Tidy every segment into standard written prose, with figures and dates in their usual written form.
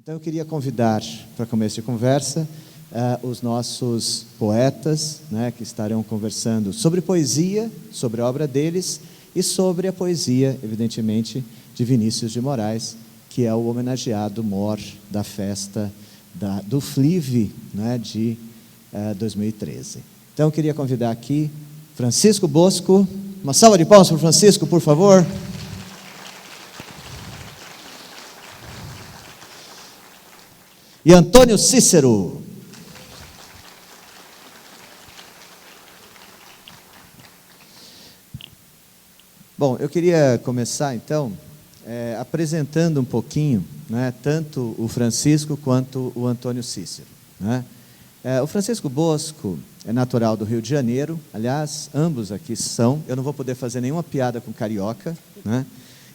Então eu queria convidar para começo de conversa os nossos poetas, né, que estarão conversando sobre poesia, sobre a obra deles e sobre a poesia, evidentemente, de Vinícius de Moraes, que é o homenageado mor da festa do FLIV, né, de 2013. Então eu queria convidar aqui Francisco Bosco. Uma salva de palmas para o Francisco, por favor. E Antônio Cícero. Bom, eu queria começar então apresentando um pouquinho, né, tanto o Francisco quanto o Antônio Cícero, né? O Francisco Bosco é natural do Rio de Janeiro, aliás, ambos aqui são. Eu não vou poder fazer nenhuma piada com carioca, né,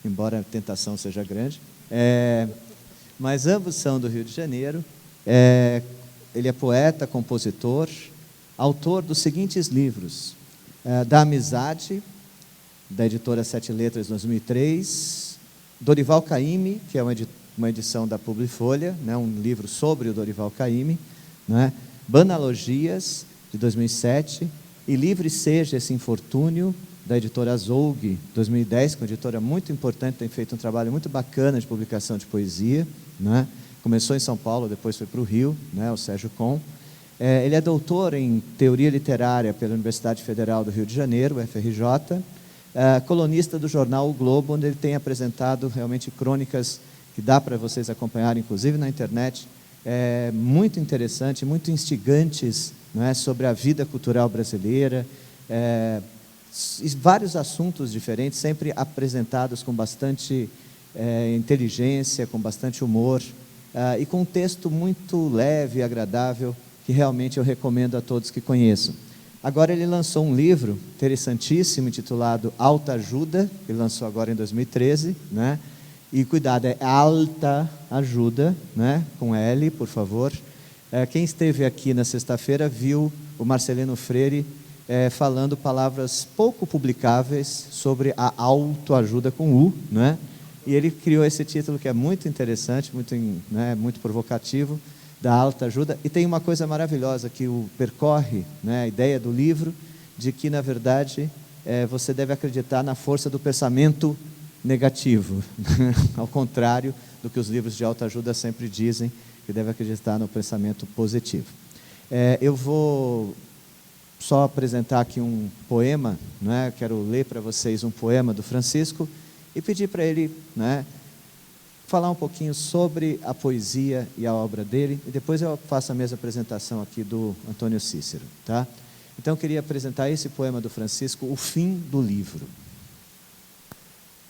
embora a tentação seja grande. Mas ambos são do Rio de Janeiro. Ele é poeta, compositor, autor dos seguintes livros: Da Amizade, da editora Sete Letras, 2003, Dorival Caymmi, que é uma edição da Publifolha, né, um livro sobre o Dorival Caymmi, né, Banalogias, de 2007, e Livre Seja Esse Infortúnio, da editora Azougue, 2010, que é uma editora muito importante, tem feito um trabalho muito bacana de publicação de poesia, né? Começou em São Paulo, depois foi para o Rio, né, o Sérgio Com. Ele é doutor em Teoria Literária pela Universidade Federal do Rio de Janeiro, UFRJ, colunista do jornal O Globo, onde ele tem apresentado realmente crônicas que dá para vocês acompanharem, inclusive na internet, muito interessante, muito instigantes, né, sobre a vida cultural brasileira, e vários assuntos diferentes, sempre apresentados com bastante inteligência, com bastante humor, e com um texto muito leve e agradável, que realmente eu recomendo a todos que conheçam. Agora ele lançou um livro interessantíssimo, intitulado Alta Ajuda, que ele lançou agora em 2013, né? E cuidado, é Alta Ajuda, né, com L, por favor. Quem esteve aqui na sexta-feira viu o Marcelino Freire falando palavras pouco publicáveis sobre a autoajuda com U, né? E ele criou esse título que é muito interessante, muito provocativo, da alta ajuda. E tem uma coisa maravilhosa que o percorre, né, a ideia do livro, de que, na verdade, você deve acreditar na força do pensamento negativo, ao contrário do que os livros de autoajuda sempre dizem, que deve acreditar no pensamento positivo. Eu vou só apresentar aqui um poema, né? Quero ler para vocês um poema do Francisco e pedir para ele, né, falar um pouquinho sobre a poesia e a obra dele, e depois eu faço a mesma apresentação aqui do Antônio Cícero, tá? Então eu queria apresentar esse poema do Francisco, O Fim do Livro.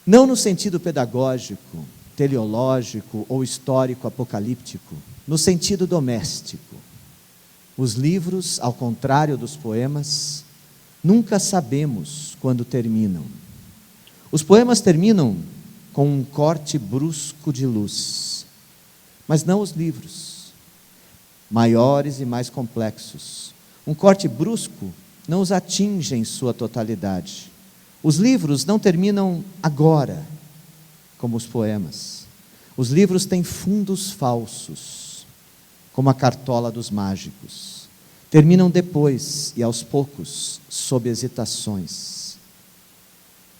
Não no sentido pedagógico, teleológico ou histórico apocalíptico, no sentido doméstico. Os livros, ao contrário dos poemas, nunca sabemos quando terminam. Os poemas terminam com um corte brusco de luz, mas não os livros, maiores e mais complexos. Um corte brusco não os atinge em sua totalidade. Os livros não terminam agora, como os poemas. Os livros têm fundos falsos, como a cartola dos mágicos. Terminam depois e aos poucos, sob hesitações.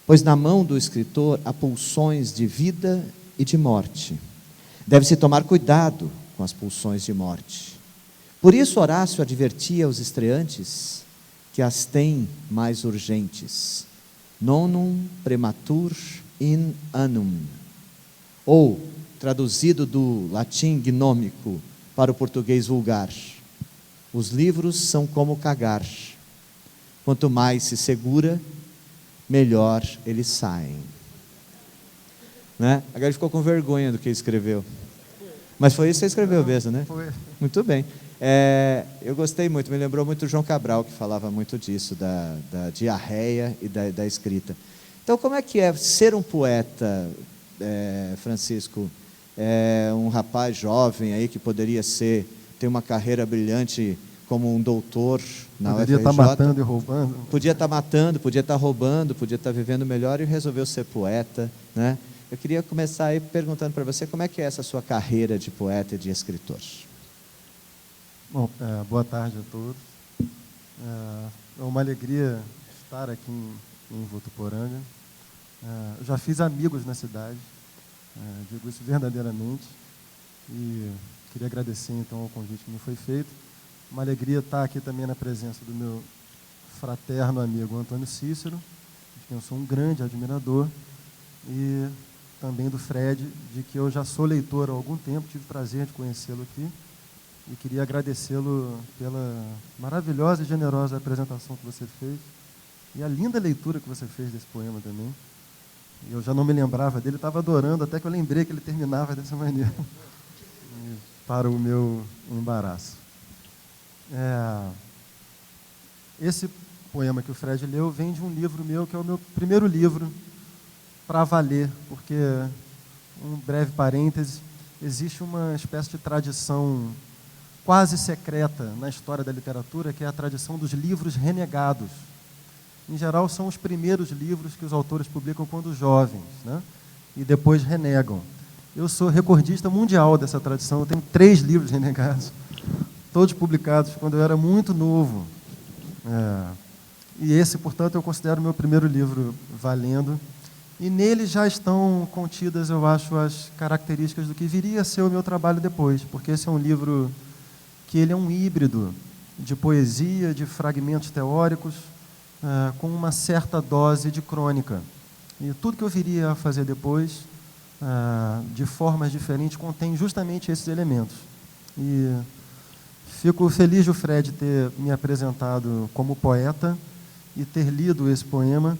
Pois na mão do escritor há pulsões de vida e de morte. Deve-se tomar cuidado com as pulsões de morte. Por isso Horácio advertia aos estreantes que as têm mais urgentes. Nonum prematur in annum. Ou, traduzido do latim gnômico para o português vulgar, os livros são como cagar. Quanto mais se segura, melhor eles saem. Né? Agora ele ficou com vergonha do que escreveu. Mas foi isso que você escreveu mesmo, né? Foi. Muito bem. Eu gostei muito, me lembrou muito o João Cabral, que falava muito disso, da diarreia e da escrita. Então, como é que é ser um poeta, Francisco? Um rapaz jovem aí que poderia ter uma carreira brilhante como um doutor na UFRJ. Poderia estar matando e roubando. Podia estar matando, podia estar roubando, podia estar vivendo melhor e resolveu ser poeta, né? Eu queria começar aí perguntando para você como é que é essa sua carreira de poeta e de escritor. Bom, boa tarde a todos. É uma alegria estar aqui em Votuporanga. Eu já fiz amigos na cidade, digo isso verdadeiramente, e queria agradecer então ao convite que me foi feito. Uma alegria estar aqui também na presença do meu fraterno amigo Antônio Cícero, de quem eu sou um grande admirador, e também do Fred, de que eu já sou leitor há algum tempo, tive o prazer de conhecê-lo aqui, e queria agradecê-lo pela maravilhosa e generosa apresentação que você fez, e a linda leitura que você fez desse poema também. Eu já não me lembrava dele, estava adorando, até que eu lembrei que ele terminava dessa maneira, para o meu embaraço. Esse poema que o Fred leu vem de um livro meu, que é o meu primeiro livro para valer, porque, um breve parêntese, existe uma espécie de tradição quase secreta na história da literatura, que é a tradição dos livros renegados. Em geral, são os primeiros livros que os autores publicam quando jovens, né? E depois renegam. Eu sou recordista mundial dessa tradição, eu tenho 3 livros renegados, todos publicados quando eu era muito novo. E esse, portanto, eu considero o meu primeiro livro valendo. E nele já estão contidas, eu acho, as características do que viria a ser o meu trabalho depois, porque esse é um livro que ele é um híbrido de poesia, de fragmentos teóricos, com uma certa dose de crônica. E tudo que eu viria a fazer depois, de formas diferentes, contém justamente esses elementos. E fico feliz de o Fred ter me apresentado como poeta e ter lido esse poema,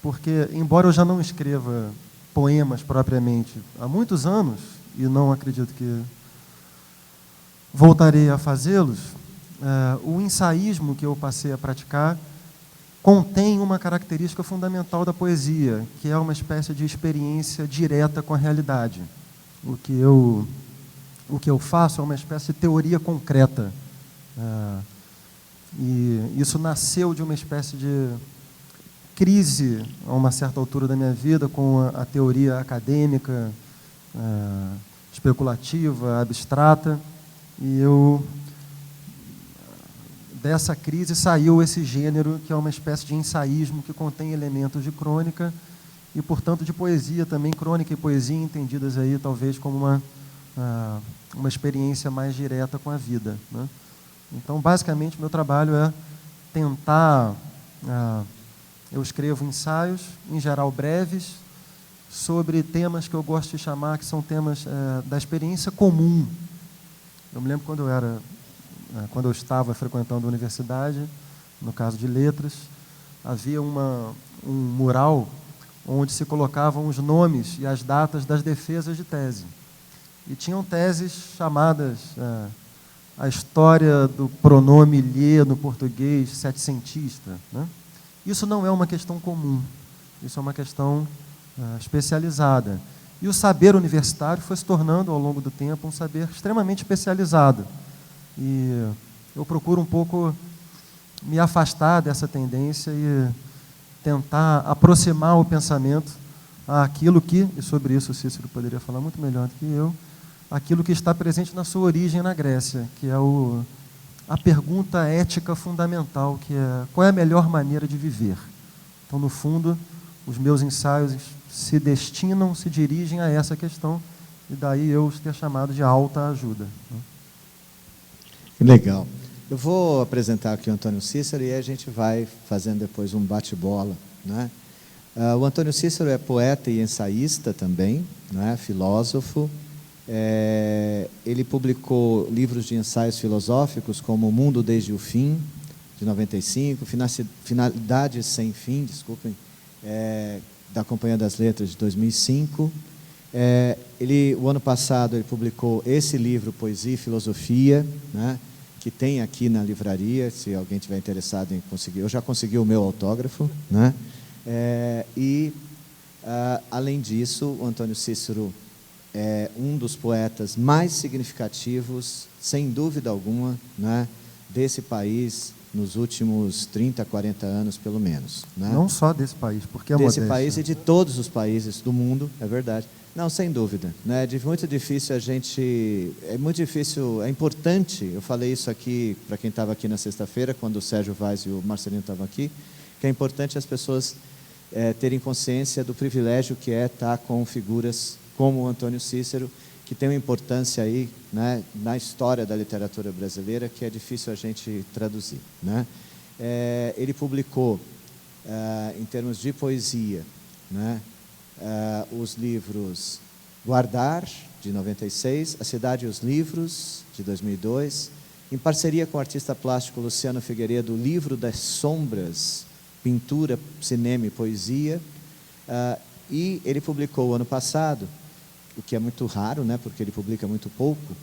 porque, embora eu já não escreva poemas propriamente há muitos anos, e não acredito que voltarei a fazê-los, o ensaísmo que eu passei a praticar contém uma característica fundamental da poesia, que é uma espécie de experiência direta com a realidade. O que eu faço é uma espécie de teoria concreta. E isso nasceu de uma espécie de crise, a uma certa altura da minha vida, com a teoria acadêmica, especulativa, abstrata, e dessa crise saiu esse gênero, que é uma espécie de ensaísmo que contém elementos de crônica e, portanto, de poesia também, crônica e poesia entendidas aí talvez como uma experiência mais direta com a vida, né? Então, basicamente, meu trabalho é tentar... eu escrevo ensaios, em geral breves, sobre temas que eu gosto de chamar, que são temas da experiência comum. Eu me lembro quando eu estava frequentando a universidade, no caso de letras, havia um mural onde se colocavam os nomes e as datas das defesas de tese. E tinham teses chamadas a história do pronome lhe no português setecentista, né? Isso não é uma questão comum, isso é uma questão especializada. E o saber universitário foi se tornando, ao longo do tempo, um saber extremamente especializado. E eu procuro um pouco me afastar dessa tendência e tentar aproximar o pensamento àquilo que, e sobre isso o Cícero poderia falar muito melhor do que eu, aquilo que está presente na sua origem na Grécia, que é a pergunta ética fundamental, que é: qual é a melhor maneira de viver? Então, no fundo, os meus ensaios se dirigem a essa questão, e daí eu os ter chamado de alta ajuda. Legal. Eu vou apresentar aqui o Antônio Cícero e aí a gente vai fazendo depois um bate-bola, né? O Antônio Cícero é poeta e ensaísta também, né? Filósofo. Ele publicou livros de ensaios filosóficos como O Mundo Desde o Fim, de 95, Finalidades Sem Fim, desculpem, da Companhia das Letras, de 2005. O ano passado ele publicou esse livro, Poesia e Filosofia, né, que tem aqui na livraria, se alguém tiver interessado em conseguir. Eu já consegui o meu autógrafo, né? Além disso, o Antônio Cícero é um dos poetas mais significativos, sem dúvida alguma, né, desse país nos últimos 30, 40 anos, pelo menos. Né? Não só desse país, porque é desse modéstia. país e de todos os países do mundo, é verdade. Não, sem dúvida. Né? É muito difícil a gente... É muito difícil, é importante, eu falei isso aqui para quem estava aqui na sexta-feira, quando o Sérgio Vaz e o Marcelino estavam aqui, que é importante as pessoas terem consciência do privilégio que é estar com figuras como o Antônio Cícero, que tem uma importância aí, né, na história da literatura brasileira, que é difícil a gente traduzir. Né? Ele publicou, em termos de poesia, né, os livros Guardar, de 96, A Cidade e os Livros, de 2002, em parceria com o artista plástico Luciano Figueiredo, o Livro das Sombras, Pintura, Cinema e Poesia, e ele publicou ano passado, o que é muito raro, né, porque ele publica muito pouco,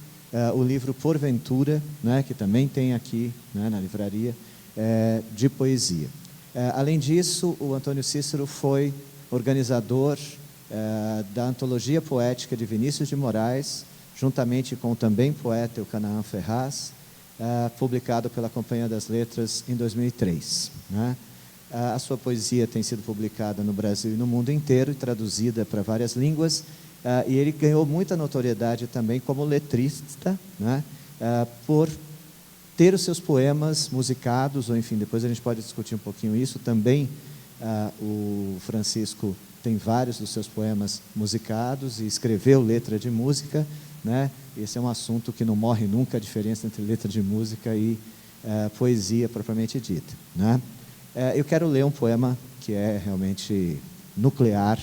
o livro Porventura, né, que também tem aqui, né, na livraria, de poesia. Além disso, o Antônio Cícero foi organizador da Antologia Poética de Vinícius de Moraes, juntamente com o também poeta Eucanaã Ferraz, publicado pela Companhia das Letras em 2003. Né? A sua poesia tem sido publicada no Brasil e no mundo inteiro e traduzida para várias línguas, e ele ganhou muita notoriedade também como letrista, né? Por ter os seus poemas musicados, ou enfim, depois a gente pode discutir um pouquinho isso. Também o Francisco tem vários dos seus poemas musicados e escreveu letra de música, né? Esse é um assunto que não morre nunca, a diferença entre letra de música e poesia propriamente dita, né? Eu quero ler um poema que é realmente nuclear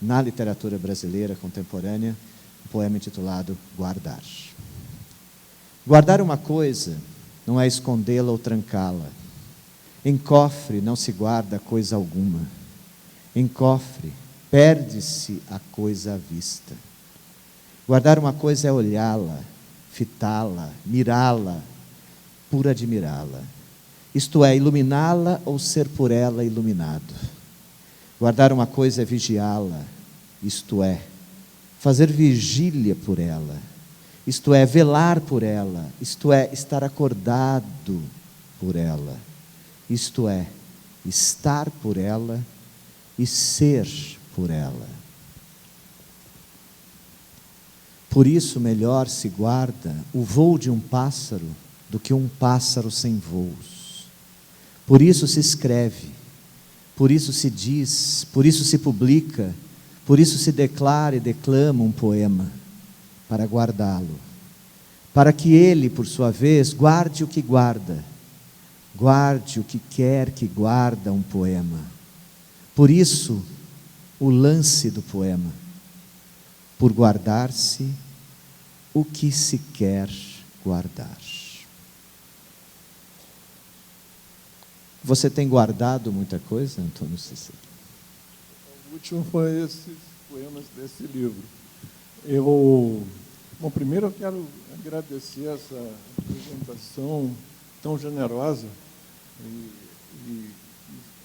na literatura brasileira contemporânea, um poema intitulado Guardar. Guardar uma coisa não é escondê-la ou trancá-la. Em cofre não se guarda coisa alguma. Em cofre perde-se a coisa à vista. Guardar uma coisa é olhá-la, fitá-la, mirá-la, por admirá-la. Isto é, iluminá-la ou ser por ela iluminado. Guardar uma coisa é vigiá-la, isto é, fazer vigília por ela, isto é, velar por ela, isto é, estar acordado por ela, isto é, estar por ela e ser por ela. Por isso, melhor se guarda o voo de um pássaro do que um pássaro sem voos. Por isso se escreve, por isso se diz, por isso se publica, por isso se declara e declama um poema, para guardá-lo, para que ele, por sua vez, guarde o que guarda, guarde o que quer que guarda um poema. Por isso, o lance do poema, por guardar-se o que se quer guardar. Você tem guardado muita coisa, Antônio Cícero? O último foi esses poemas desse livro. Bom, primeiro eu quero agradecer essa apresentação tão generosa e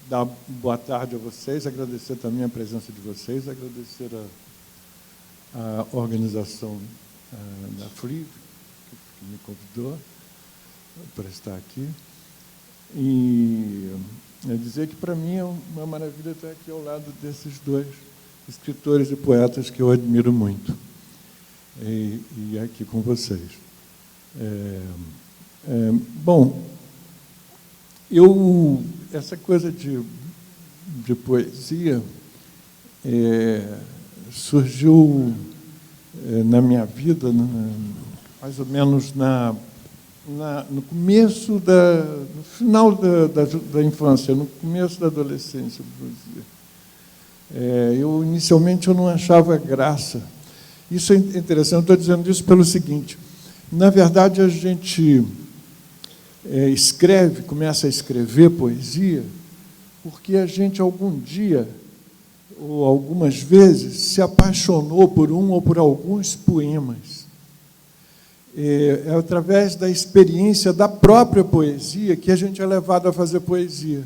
dar boa tarde a vocês, agradecer também a presença de vocês, agradecer a organização da FLIV, que me convidou para estar aqui. E dizer que, para mim, é uma maravilha estar aqui ao lado desses dois escritores e poetas que eu admiro muito, e aqui com vocês. Bom, essa coisa de poesia surgiu na minha vida, mais ou menos no começo no final da infância, no começo da adolescência, vou dizer. Inicialmente eu não achava graça. Isso é interessante, eu estou dizendo isso pelo seguinte: na verdade a gente começa a escrever poesia porque a gente algum dia ou algumas vezes se apaixonou por um ou por alguns poemas. É através da experiência da própria poesia que a gente é levado a fazer poesia.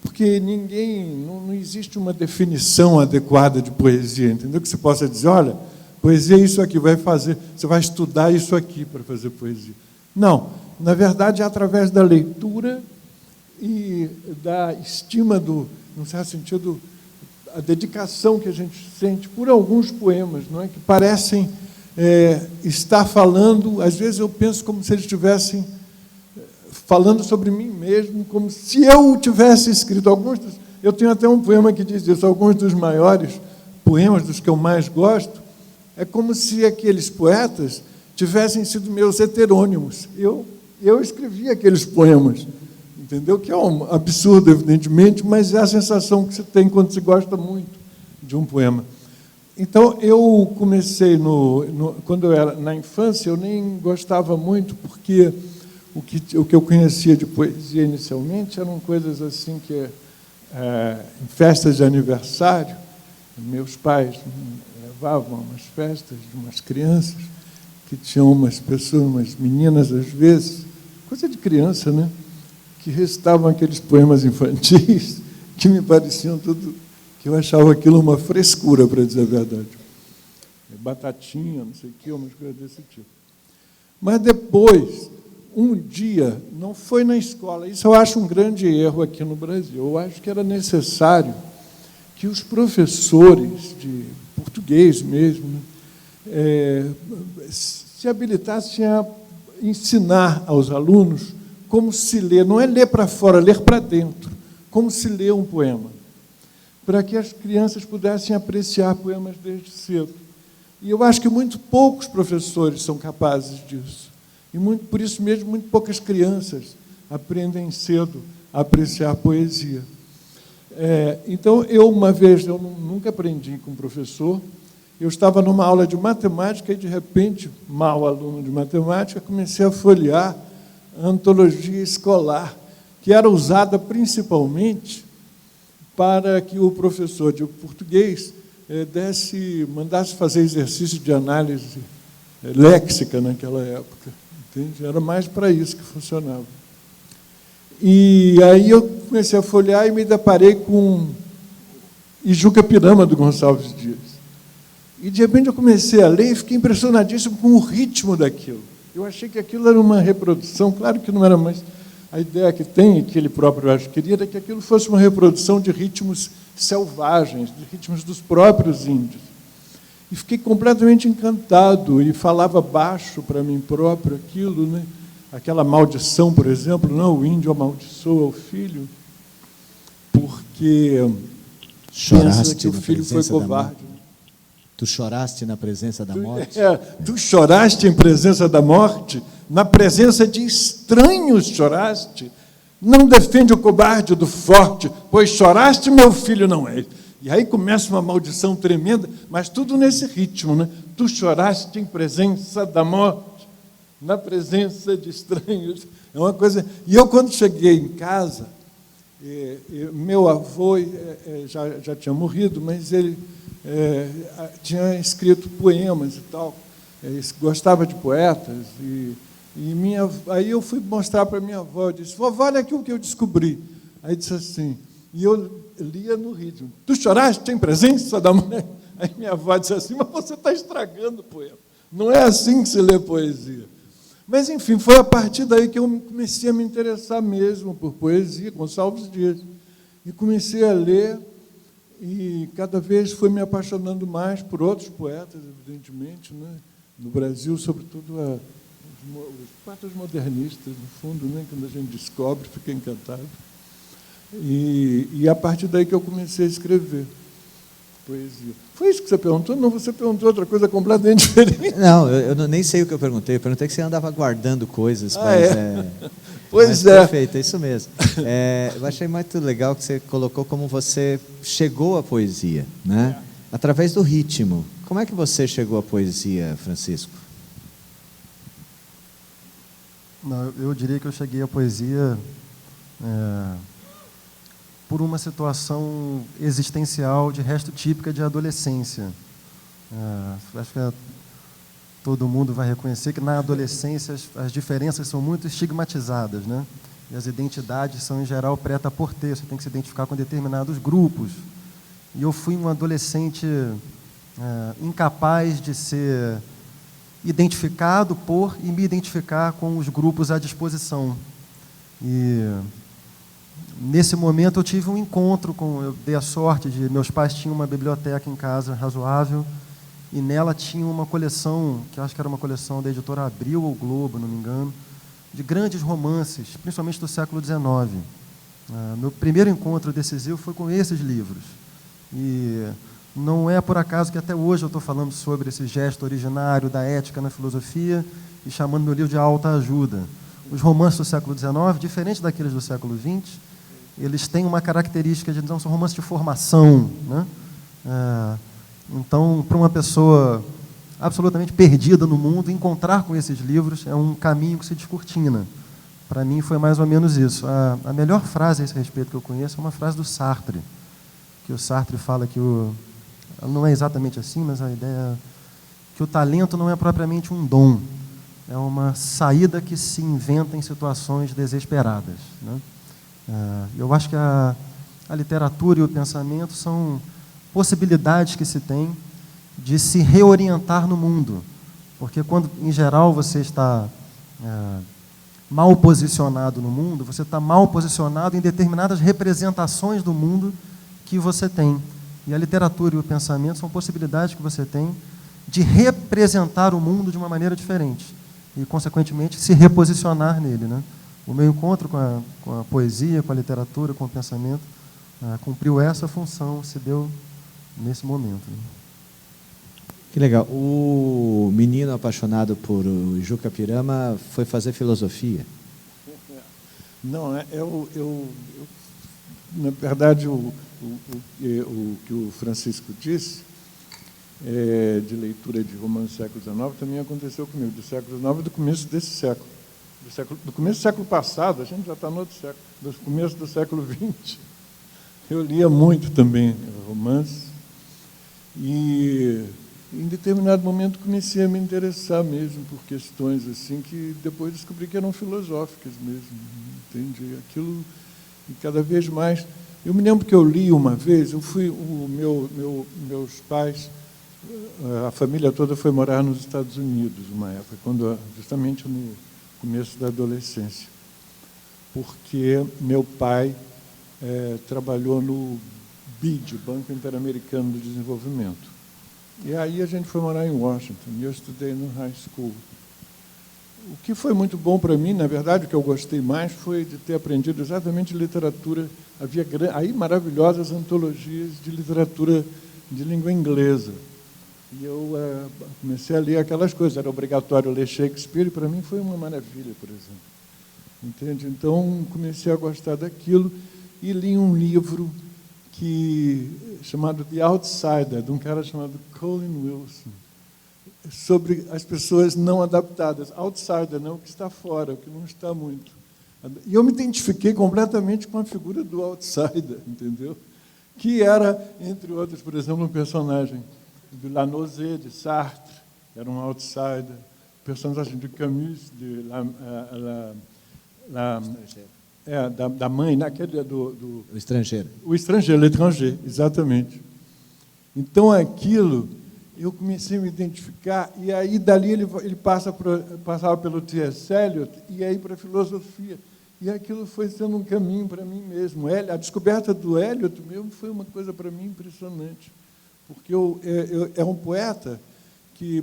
Porque não existe uma definição adequada de poesia, entendeu? Que você possa dizer, olha, poesia é isso aqui, você vai estudar isso aqui para fazer poesia. Não, Na verdade, é através da leitura e da estima num certo sentido, a dedicação que a gente sente por alguns poemas, não é? Que parecem estar falando, às vezes eu penso como se eles estivessem falando sobre mim mesmo, como se eu tivesse escrito eu tenho até um poema que diz isso, alguns dos maiores poemas, dos que eu mais gosto, é como se aqueles poetas tivessem sido meus heterônimos. Eu escrevi aqueles poemas, entendeu? Que é um absurdo, evidentemente, mas é a sensação que se tem quando se gosta muito de um poema. Então, eu comecei, quando eu era na infância, eu nem gostava muito, porque o que eu conhecia de poesia inicialmente eram coisas assim que, em festas de aniversário, meus pais me levavam a umas festas de umas crianças, que tinham umas pessoas, umas meninas, às vezes, coisa de criança, né? Que recitavam aqueles poemas infantis, que me pareciam tudo, que eu achava aquilo uma frescura, para dizer a verdade. Batatinha, não sei o quê, umas coisas desse tipo. Mas depois, um dia, não foi na escola, isso eu acho um grande erro aqui no Brasil, eu acho que era necessário que os professores de português mesmo, né, se habilitassem a ensinar aos alunos como se lê, não é ler para fora, ler para dentro, como se lê um poema, para que as crianças pudessem apreciar poemas desde cedo. E eu acho que muito poucos professores são capazes disso. E por isso mesmo, muito poucas crianças aprendem cedo a apreciar poesia. Então, uma vez, eu nunca aprendi com um professor, eu estava numa aula de matemática e, de repente, mau aluno de matemática, comecei a folhear a antologia escolar, que era usada principalmente para que o professor de português mandasse fazer exercício de análise léxica naquela época. Entende? Era mais para isso que funcionava. E aí eu comecei a folhear e me deparei com Ijuca Pirama, do Gonçalves Dias. E, de repente, eu comecei a ler e fiquei impressionadíssimo com o ritmo daquilo. Eu achei que aquilo era uma reprodução, claro que não era mais a ideia que tem, e que ele próprio acho que queria, era que aquilo fosse uma reprodução de ritmos selvagens, de ritmos dos próprios índios. E fiquei completamente encantado, e falava baixo para mim próprio aquilo, né? Aquela maldição, por exemplo, não, o índio amaldiçoa o filho, porque pensa que o filho foi covarde. Tu choraste na presença da morte? Tu choraste em presença da morte, na presença de estranhos choraste. Não defende o cobarde do forte, pois choraste, meu filho não é. E aí começa uma maldição tremenda, mas tudo nesse ritmo, né? Tu choraste em presença da morte, na presença de estranhos. É uma coisa. E eu, quando cheguei em casa, meu avô já tinha morrido, mas ele tinha escrito poemas e tal, gostava de poetas, aí eu fui mostrar para minha avó, eu disse, vovó, olha aqui o que eu descobri. Aí disse assim, e eu lia no ritmo, tu choraste em presença da mãe? Aí minha avó disse assim, mas você está estragando o poema, não é assim que se lê poesia. Mas, enfim, foi a partir daí que eu comecei a me interessar mesmo por poesia, Gonçalves Dias, e comecei a ler, e cada vez fui me apaixonando mais por outros poetas, evidentemente, né? No Brasil, sobretudo os poetas modernistas, no fundo, né? Quando a gente descobre, fica encantado. E a partir daí que eu comecei a escrever poesia. Foi isso que você perguntou? Não, você perguntou outra coisa completamente diferente. Não, eu nem sei o que eu perguntei. Eu perguntei que você andava guardando coisas, Pois é. Perfeito, é isso mesmo. Eu achei muito legal que você colocou como você chegou à poesia, né? Através do ritmo. Como é que você chegou à poesia, Francisco? Não, eu diria que eu cheguei à poesia por uma situação existencial de resto típica de adolescência. Acho que todo mundo vai reconhecer que na adolescência as diferenças são muito estigmatizadas, né? E as identidades são, em geral, prêt-à-porter, você tem que se identificar com determinados grupos. E eu fui um adolescente incapaz de ser identificado por e me identificar com os grupos à disposição. E nesse momento eu tive um encontro eu dei a sorte de, meus pais tinham uma biblioteca em casa razoável, e nela tinha uma coleção, que eu acho que era uma coleção da editora Abril ou Globo, não me engano, de grandes romances, principalmente do século XIX. Meu primeiro encontro decisivo foi com esses livros. E não é por acaso que até hoje eu estou falando sobre esse gesto originário da ética na filosofia e chamando meu livro de autoajuda. Os romances do século XIX, diferente daqueles do século XX, eles têm uma característica de não são romances de formação, né? Então, para uma pessoa absolutamente perdida no mundo, encontrar com esses livros é um caminho que se descortina. Para mim foi mais ou menos isso. A melhor frase a esse respeito que eu conheço é uma frase do Sartre, que o Sartre fala que não é exatamente assim, mas a ideia é que o talento não é propriamente um dom, é uma saída que se inventa em situações desesperadas, né? Eu acho que a literatura e o pensamento são possibilidades que se tem de se reorientar no mundo, porque quando, em geral, você está mal posicionado no mundo, você está mal posicionado em determinadas representações do mundo que você tem. E a literatura e o pensamento são possibilidades que você tem de representar o mundo de uma maneira diferente e, consequentemente, se reposicionar nele, né? O meu encontro com a poesia, com a literatura, com o pensamento, cumpriu essa função, se deu nesse momento, né? Que legal. O menino apaixonado por Juca Pirama foi fazer filosofia. Não, na verdade, o que o Francisco disse, de leitura de romance do século XIX, também aconteceu comigo, do século XIX e do começo desse século. Do começo do século passado, a gente já está no outro século, do começo do século XX. Eu lia muito também romance, e em determinado momento comecei a me interessar mesmo por questões assim que depois descobri que eram filosóficas mesmo, entende? Aquilo, e cada vez mais. Eu me lembro que eu li uma vez, meus pais, a família toda foi morar nos Estados Unidos uma época, justamente no começo da adolescência, porque meu pai trabalhou no BID, Banco Interamericano de Desenvolvimento. E aí a gente foi morar em Washington, e eu estudei no high school. O que foi muito bom para mim, na verdade, o que eu gostei mais foi de ter aprendido exatamente literatura. Havia aí maravilhosas antologias de literatura de língua inglesa. E eu comecei a ler aquelas coisas, era obrigatório ler Shakespeare, e para mim foi uma maravilha, por exemplo. Entende? Então, comecei a gostar daquilo e li um livro chamado The Outsider, de um cara chamado Colin Wilson, sobre as pessoas não adaptadas. Outsider, não o que está fora, o que não está muito. E eu me identifiquei completamente com a figura do outsider, entendeu? Que era, entre outros, por exemplo, um personagem de La Nausée, de Sartre, era um outsider, personagem de Camus, de da mãe, naquele do O Estrangeiro. O Estrangeiro, L'Étranger, exatamente. Então, aquilo, eu comecei a me identificar, e aí, dali, ele passava pelo T.S. Eliot, e aí para a filosofia. E aquilo foi sendo um caminho para mim mesmo. A descoberta do Eliot mesmo foi uma coisa para mim impressionante, porque é um poeta que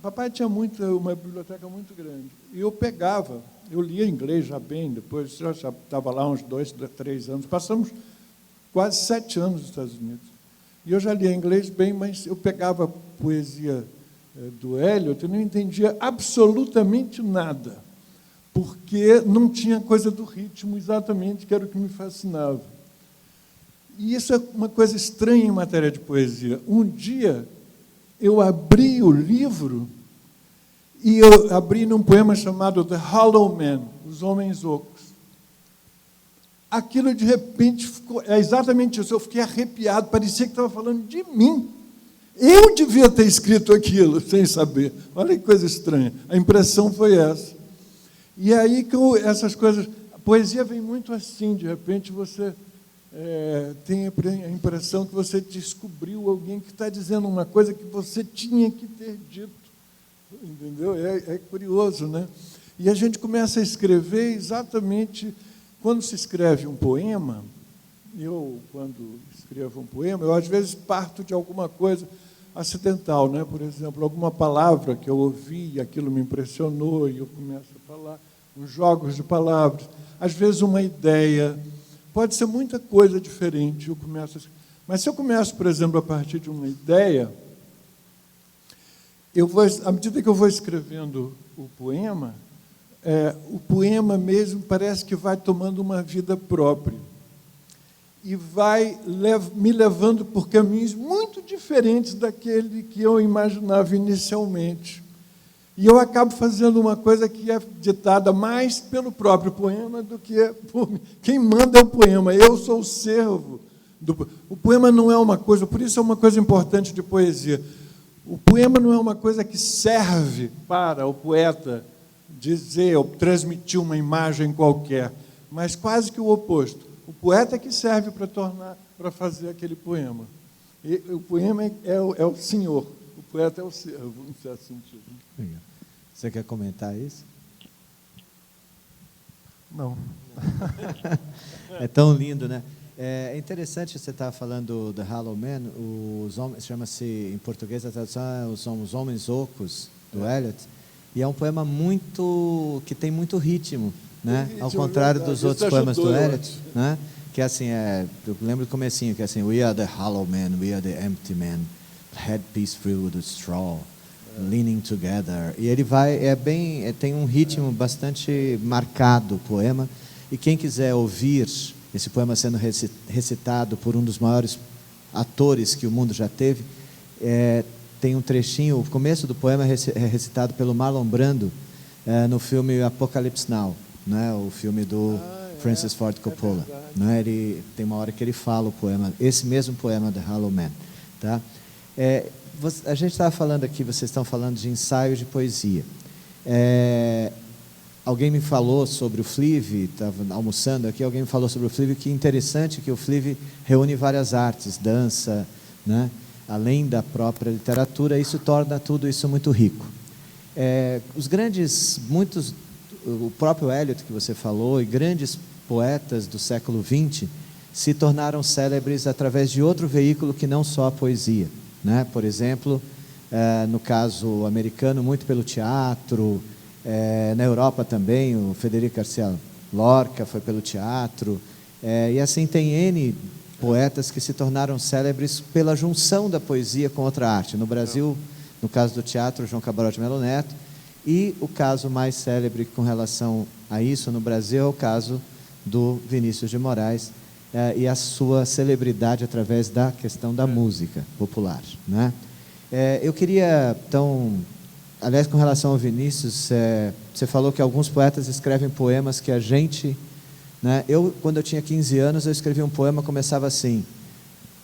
papai tinha uma biblioteca muito grande, e eu lia inglês já bem, depois já estava lá uns 2, 3 anos, passamos quase 7 anos nos Estados Unidos, e eu já lia inglês bem, mas eu pegava a poesia do Eliot e não entendia absolutamente nada, porque não tinha coisa do ritmo exatamente, que era o que me fascinava. E isso é uma coisa estranha em matéria de poesia. Um dia, eu abri o livro e eu abri num poema chamado The Hollow Man, Os Homens Ocos. Aquilo, de repente, é exatamente isso. Eu fiquei arrepiado, parecia que estava falando de mim. Eu devia ter escrito aquilo, sem saber. Olha que coisa estranha. A impressão foi essa. E aí, essas coisas... A poesia vem muito assim, de repente, você... tem a impressão que você descobriu alguém que está dizendo uma coisa que você tinha que ter dito. entendeu? É curioso, né? E a gente começa a escrever exatamente quando se escreve um poema. Eu, quando escrevo um poema, eu às vezes parto de alguma coisa acidental, né? Por exemplo, alguma palavra que eu ouvi e aquilo me impressionou e eu começo a falar, uns jogos de palavras, às vezes uma ideia, pode ser muita coisa diferente. Mas se eu começo, por exemplo, a partir de uma ideia, à medida que eu vou escrevendo o poema mesmo parece que vai tomando uma vida própria e vai me levando por caminhos muito diferentes daquele que eu imaginava inicialmente. E eu acabo fazendo uma coisa que é ditada mais pelo próprio poema do que por mim. Quem manda é o poema, eu sou o servo. O poema não é uma coisa, por isso é uma coisa importante de poesia. O poema não é uma coisa que serve para o poeta dizer ou transmitir uma imagem qualquer, mas quase que o oposto. O poeta é que serve para fazer aquele poema. E o poema é o senhor, o poeta é o servo, em certo sentido. Você quer comentar isso? Não. É tão lindo, né? É interessante você estar falando do Hollow Man, chama-se, em português, a tradução são Os Homens Ocos, do Eliot, e é um poema que tem muito ritmo, né? Ao contrário dos outros poemas do Eliot, né? Que assim, eu lembro do comecinho, que é assim, we are the hollow man, we are the empty man, head piece through the straw, leaning together. E ele tem um ritmo bastante marcado, o poema, e quem quiser ouvir esse poema sendo recitado por um dos maiores atores que o mundo já teve, tem um trechinho, o começo do poema é recitado pelo Marlon Brando no filme Apocalypse Now, né? O filme do Francis Ford Coppola. Né? Ele tem uma hora que ele fala o poema, esse mesmo poema The Hollow Man. Tá? A gente estava falando aqui, vocês estão falando de ensaio de poesia. Alguém me falou sobre o Flive, estava almoçando aqui, alguém me falou sobre o Flive, que interessante que o Flive reúne várias artes, dança, né? Além da própria literatura, isso torna tudo isso muito rico. O próprio Eliot que você falou, e grandes poetas do século XX se tornaram célebres através de outro veículo que não só a poesia, né? Por exemplo, no caso americano, muito pelo teatro, na Europa também, o Federico Garcia Lorca foi pelo teatro, e assim tem N poetas que se tornaram célebres pela junção da poesia com outra arte. No Brasil, no caso do teatro, João Cabral de Melo Neto, e o caso mais célebre com relação a isso no Brasil é o caso do Vinícius de Moraes, e a sua celebridade através da questão da música popular, né? Eu queria, então, aliás, com relação ao Vinícius, você falou que alguns poetas escrevem poemas que a gente... Né? Quando eu tinha 15 anos, eu escrevi um poema, começava assim,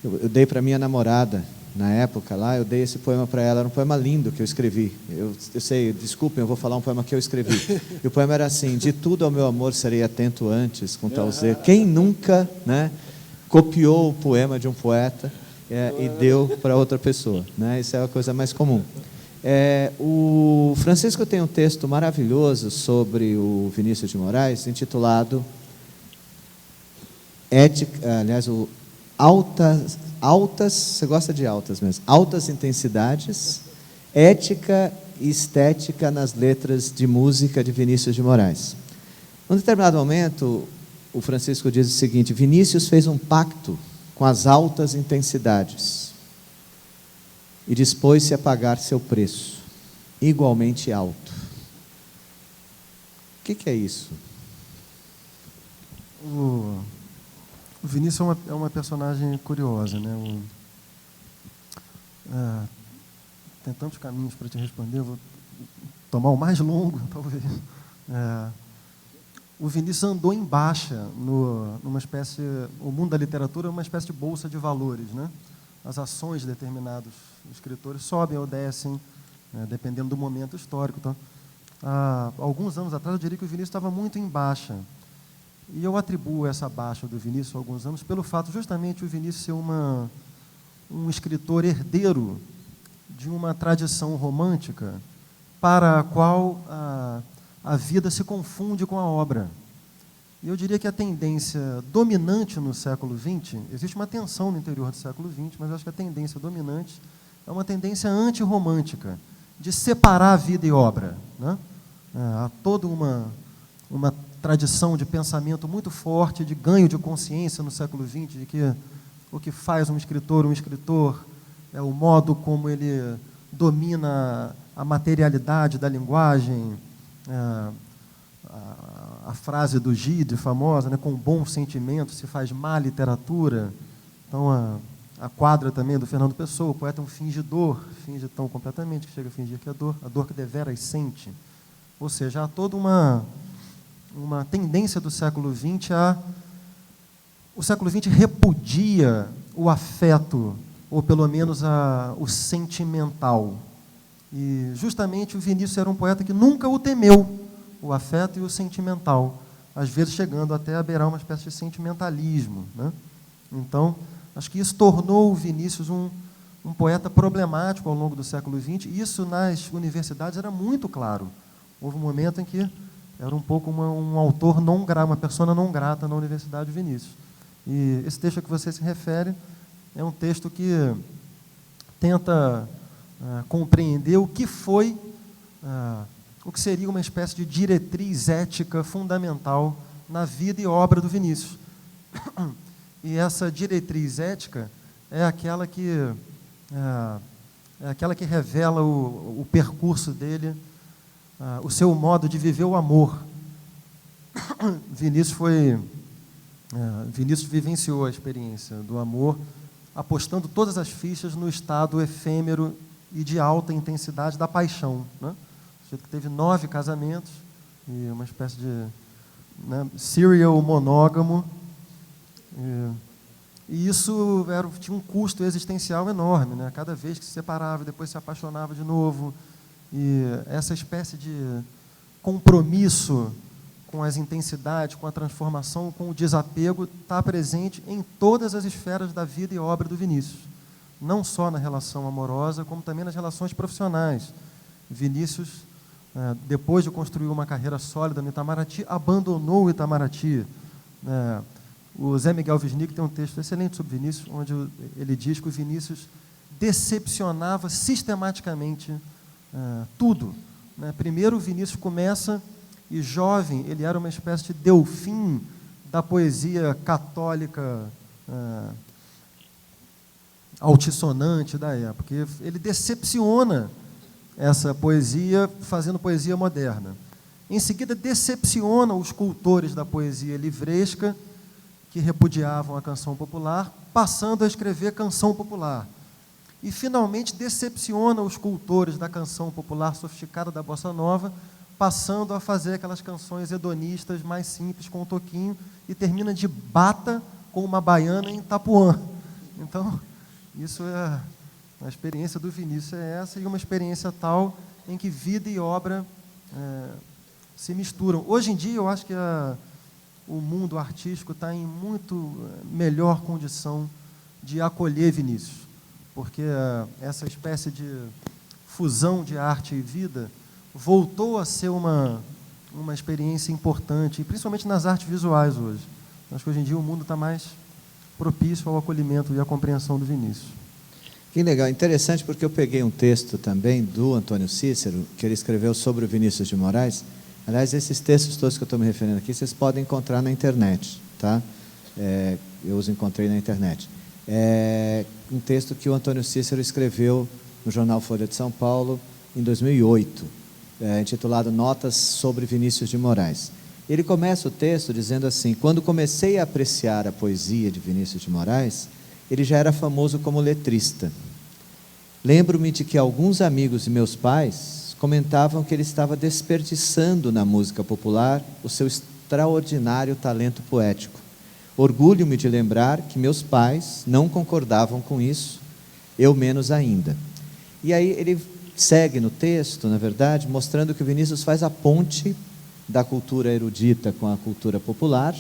eu dei para minha namorada, na época lá, eu dei esse poema para ela, era um poema lindo que eu escrevi, eu sei, desculpem, eu vou falar um poema que eu escrevi, e o poema era assim, de tudo ao meu amor serei atento antes, com tal zelo. Quem nunca, né, copiou o poema de um poeta e deu para outra pessoa, né? Isso é a coisa mais comum. O Francisco tem um texto maravilhoso sobre o Vinícius de Moraes, intitulado Ética, aliás, altas, você gosta de altas mesmo, altas intensidades, ética e estética nas letras de música de Vinícius de Moraes. Num determinado momento, o Francisco diz o seguinte: Vinícius fez um pacto com as altas intensidades e dispôs-se a pagar seu preço, igualmente alto. O que é isso? O Vinícius é uma personagem curiosa, né? Tem tantos caminhos para te responder, eu vou tomar o mais longo, talvez. O Vinícius andou em baixa numa espécie... O mundo da literatura é uma espécie de bolsa de valores, né? As ações de determinados escritores sobem ou descem, dependendo do momento histórico. Então, há alguns anos atrás, eu diria que o Vinícius estava muito em baixa. E eu atribuo essa baixa do Vinícius há alguns anos pelo fato justamente o Vinícius ser um escritor herdeiro de uma tradição romântica para a qual a vida se confunde com a obra. E eu diria que a tendência dominante no século XX, existe uma tensão no interior do século XX, mas eu acho que a tendência dominante é uma tendência antirromântica, de separar vida e obra, né? Há toda uma tradição de pensamento muito forte, de ganho de consciência no século XX, de que o que faz um escritor é o modo como ele domina a materialidade da linguagem, a frase do Gide, famosa, né, com bom sentimento se faz má literatura. Então, a quadra também do Fernando Pessoa, o poeta é um fingidor, finge tão completamente que chega a fingir que é a dor que deveras sente. Ou seja, há toda uma tendência do século XX o século XX repudia o afeto, ou pelo menos o sentimental. E justamente o Vinícius era um poeta que nunca o temeu, o afeto e o sentimental, às vezes chegando até a beirar uma espécie de sentimentalismo, né? Então, acho que isso tornou o Vinícius um poeta problemático ao longo do século XX, e isso nas universidades era muito claro. Houve um momento em que era um pouco um autor não grato, uma persona não grata na Universidade Vinícius. E esse texto a que você se refere é um texto que tenta compreender o que foi, o que seria uma espécie de diretriz ética fundamental na vida e obra do Vinícius. E essa diretriz ética é aquela que revela o percurso dele, o seu modo de viver o amor. Vinícius vivenciou a experiência do amor, apostando todas as fichas no estado efêmero e de alta intensidade da paixão, né? O sujeito que teve 9 casamentos e uma espécie de, né, serial monógamo, e isso tinha um custo existencial enorme, né? Cada vez que se separava, depois se apaixonava de novo, e essa espécie de compromisso com as intensidades, com a transformação, com o desapego, está presente em todas as esferas da vida e obra do Vinícius. Não só na relação amorosa, como também nas relações profissionais. Vinícius, depois de construir uma carreira sólida no Itamaraty, abandonou o Itamaraty. O Zé Miguel Wisnik tem um texto excelente sobre Vinícius, onde ele diz que o Vinícius decepcionava sistematicamente tudo, né? Primeiro, o Vinícius começa, e jovem, ele era uma espécie de Delfim da poesia católica altissonante da época. Ele decepciona essa poesia fazendo poesia moderna. Em seguida, decepciona os cultores da poesia livresca, que repudiavam a canção popular, passando a escrever canção popular. E, finalmente, decepciona os cultores da canção popular sofisticada da bossa nova, passando a fazer aquelas canções hedonistas mais simples, com um toquinho, e termina de bata com uma baiana em Itapuã. Então, isso é a experiência do Vinícius, é essa, e uma experiência tal em que vida e obra se misturam. Hoje em dia, eu acho que o mundo artístico está em muito melhor condição de acolher Vinícius, porque essa espécie de fusão de arte e vida voltou a ser uma experiência importante, principalmente nas artes visuais hoje. Acho que hoje em dia o mundo está mais propício ao acolhimento e à compreensão do Vinícius. Que legal, interessante, porque eu peguei um texto também do Antônio Cícero, que ele escreveu sobre o Vinícius de Moraes. Aliás, esses textos todos que eu estou me referindo aqui, vocês podem encontrar na internet, tá? Eu os encontrei na internet. Um texto que o Antônio Cícero escreveu no jornal Folha de São Paulo em 2008, intitulado Notas sobre Vinícius de Moraes. Ele começa o texto dizendo assim: quando comecei a apreciar a poesia de Vinícius de Moraes, ele já era famoso como letrista. Lembro-me de que alguns amigos de meus pais comentavam que ele estava desperdiçando na música popular o seu extraordinário talento poético. Orgulho-me de lembrar que meus pais não concordavam com isso, eu menos ainda. E aí ele segue no texto, na verdade, mostrando que o Vinícius faz a ponte da cultura erudita com a cultura popular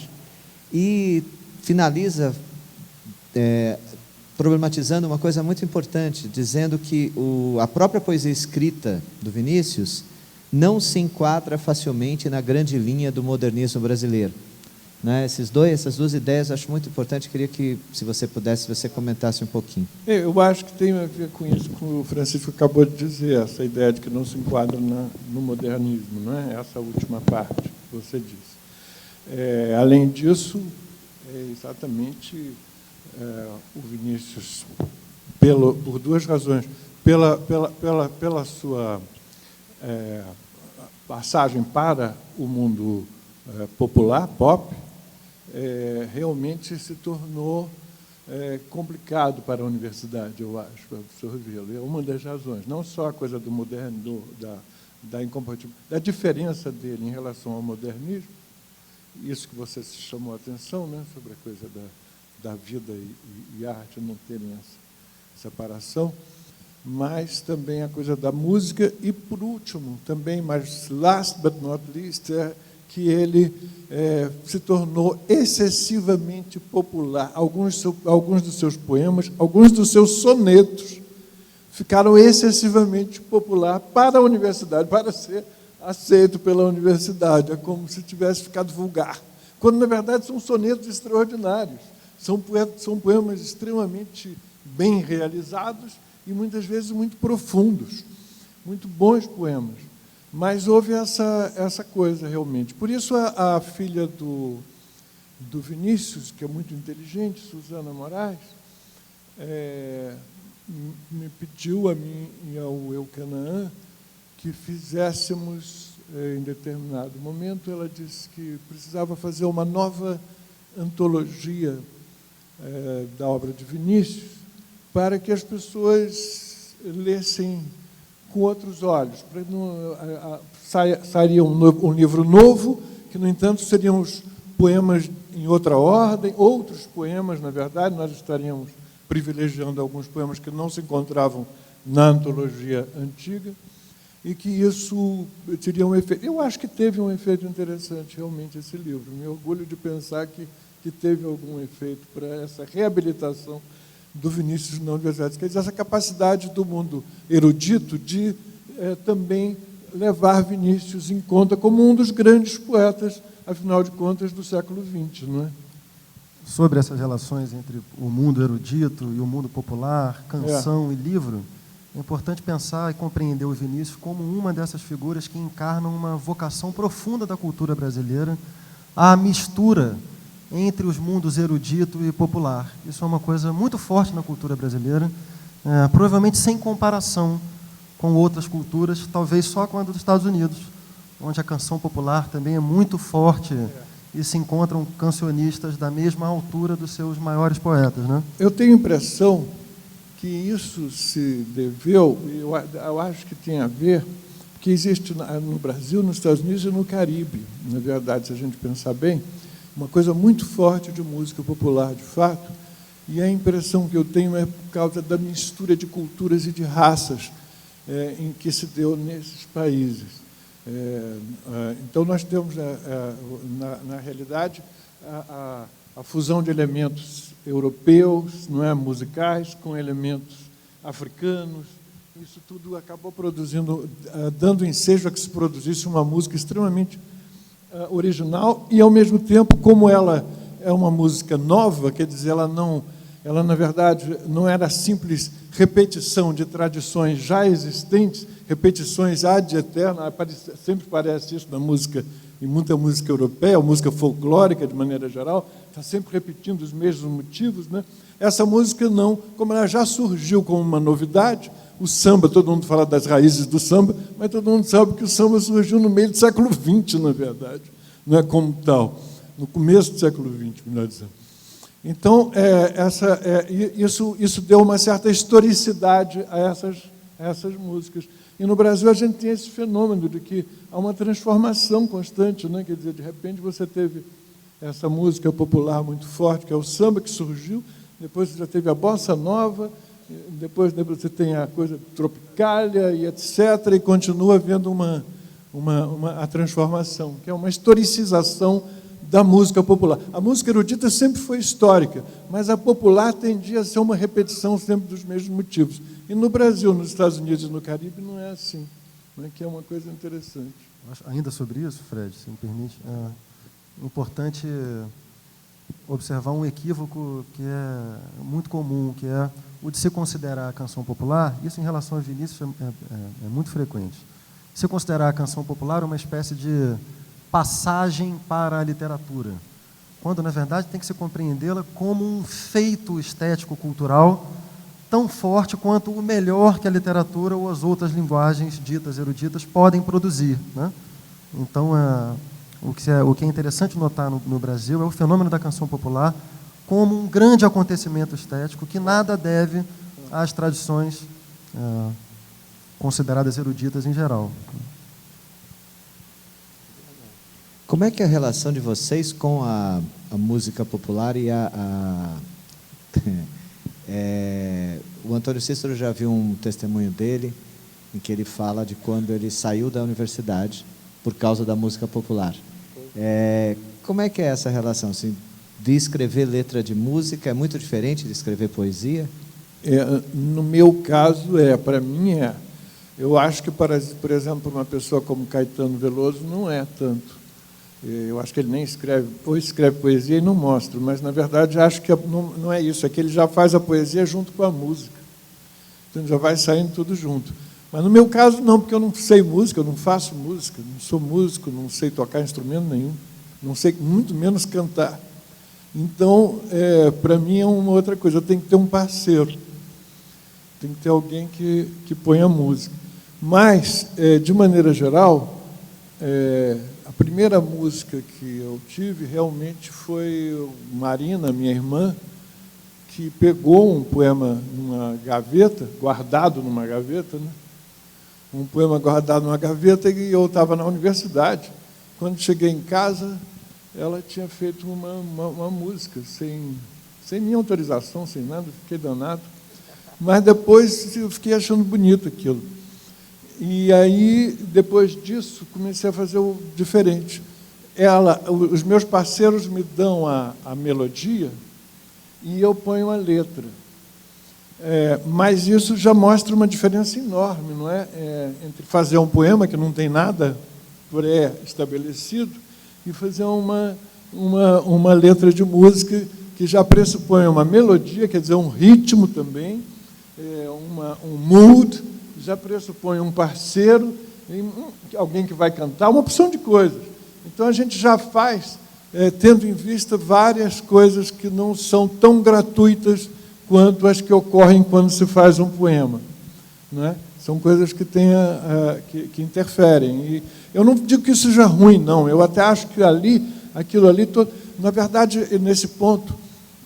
e finaliza problematizando uma coisa muito importante, dizendo que a própria poesia escrita do Vinícius não se enquadra facilmente na grande linha do modernismo brasileiro. Né? Essas duas ideias eu acho muito importante, queria que, se você pudesse, você comentasse um pouquinho. Eu acho que tem a ver com isso que o Francisco acabou de dizer, essa ideia de que não se enquadra no modernismo, não é? Essa última parte que você disse. Além disso, exatamente o Vinícius, por duas razões, pela sua passagem para o mundo popular, pop, realmente se tornou complicado para a universidade, eu acho, absorvê-lo. É uma das razões, não só a coisa do moderno, da incompatibilidade, da diferença dele em relação ao modernismo, isso que você se chamou a atenção, né, sobre a coisa da vida e arte não terem essa separação, mas também a coisa da música e, por último, também, mas last but not least, que ele se tornou excessivamente popular. Alguns dos seus poemas, alguns dos seus sonetos ficaram excessivamente popular para a universidade, para ser aceito pela universidade. É como se tivesse ficado vulgar, quando, na verdade, são sonetos extraordinários. São poemas extremamente bem realizados e, muitas vezes, muito profundos, muito bons poemas. Mas houve essa coisa, realmente. Por isso, a filha do Vinícius, que é muito inteligente, Susana Moraes, me pediu, a mim e ao Eucanaã, que fizéssemos, em determinado momento, ela disse que precisava fazer uma nova antologia da obra de Vinícius, para que as pessoas lessem com outros olhos. Sairia um livro novo, que, no entanto, seriam os poemas em outra ordem, outros poemas, na verdade, nós estaríamos privilegiando alguns poemas que não se encontravam na antologia antiga, e que isso teria um efeito. Eu acho que teve um efeito interessante, realmente, esse livro. Me orgulho de pensar que teve algum efeito para essa reabilitação do Vinícius na universidade. Quer dizer, essa capacidade do mundo erudito de também levar Vinícius em conta como um dos grandes poetas, afinal de contas, do século XX, não é? Sobre essas relações entre o mundo erudito e o mundo popular, canção e livro, é importante pensar e compreender o Vinícius como uma dessas figuras que encarnam uma vocação profunda da cultura brasileira, a mistura entre os mundos erudito e popular. Isso é uma coisa muito forte na cultura brasileira, provavelmente sem comparação com outras culturas, talvez só com a dos Estados Unidos, onde a canção popular também é muito forte e se encontram cancionistas da mesma altura dos seus maiores poetas, né? Eu tenho a impressão que isso se deveu, eu acho que tem a ver, porque existe no Brasil, nos Estados Unidos e no Caribe, na verdade, se a gente pensar bem, uma coisa muito forte de música popular, de fato, e a impressão que eu tenho é por causa da mistura de culturas e de raças em que se deu nesses países. Então, nós temos, na realidade, a fusão de elementos europeus, não é, musicais, com elementos africanos. Isso tudo acabou produzindo, dando ensejo a que se produzisse uma música extremamente original e, ao mesmo tempo, como ela é uma música nova, quer dizer, ela, na verdade, não era simples repetição de tradições já existentes, repetições ad eterno, sempre parece isso na música, em muita música europeia, música folclórica, de maneira geral, está sempre repetindo os mesmos motivos, né? Essa música não, como ela já surgiu como uma novidade, o samba, todo mundo fala das raízes do samba, mas todo mundo sabe que o samba surgiu no meio do século XX, na verdade, não é como tal, no começo do século XX, melhor dizendo. Então, isso deu uma certa historicidade a essas músicas. E no Brasil a gente tem esse fenômeno de que há uma transformação constante, né? Quer dizer, de repente você teve essa música popular muito forte, que é o samba, que surgiu, depois você já teve a bossa nova, depois você tem a coisa tropicália e etc., e continua havendo a transformação, que é uma historicização da música popular. A música erudita sempre foi histórica, mas a popular tendia a ser uma repetição sempre dos mesmos motivos. E no Brasil, nos Estados Unidos e no Caribe não é assim, né, que é uma coisa interessante. Ainda sobre isso, Fred, se me permite, é importante observar um equívoco que é muito comum, que é o de se considerar a canção popular, isso em relação a Vinícius é muito frequente, se considerar a canção popular uma espécie de passagem para a literatura, quando, na verdade, tem que se compreendê-la como um feito estético-cultural tão forte quanto o melhor que a literatura ou as outras linguagens ditas eruditas podem produzir, né? Então, o que é interessante notar no Brasil é o fenômeno da canção popular como um grande acontecimento estético que nada deve às tradições consideradas eruditas em geral. Como é que é a relação de vocês com a música popular e o Antônio Cícero, já viu um testemunho dele, em que ele fala de quando ele saiu da universidade por causa da música popular. Como é que é essa relação? Assim, de escrever letra de música é muito diferente de escrever poesia? No meu caso, para mim é. Eu acho que, por exemplo, uma pessoa como Caetano Veloso não é tanto. Eu acho que ele nem escreve, ou escreve poesia e não mostra, mas, na verdade, acho que não é isso, é que ele já faz a poesia junto com a música. Então, já vai saindo tudo junto. Mas, no meu caso, não, porque eu não sei música, eu não faço música, não sou músico, não sei tocar instrumento nenhum, não sei muito menos cantar. Então, para mim, é uma outra coisa, eu tenho que ter um parceiro, tem que ter alguém que ponha música. Mas, de maneira geral, a primeira música que eu tive realmente foi Marina, minha irmã, que pegou um poema numa gaveta, guardado numa gaveta, né? Um poema guardado numa gaveta, e eu estava na universidade. Quando cheguei em casa, ela tinha feito uma música, sem minha autorização, sem nada, fiquei danado. Mas depois eu fiquei achando bonito aquilo. E aí, depois disso, comecei a fazer o diferente. Os meus parceiros me dão a melodia e eu ponho a letra. Mas isso já mostra uma diferença enorme, não é? Entre fazer um poema que não tem nada pré-estabelecido e fazer uma letra de música que já pressupõe uma melodia, quer dizer, um ritmo também, um mood, já pressupõe um parceiro, alguém que vai cantar, uma opção de coisas. Então, a gente já faz, tendo em vista várias coisas que não são tão gratuitas quanto as que ocorrem quando se faz um poema, não é? São coisas que que interferem. E eu não digo que isso seja ruim, não. Eu até acho que aquilo ali, na verdade, nesse ponto,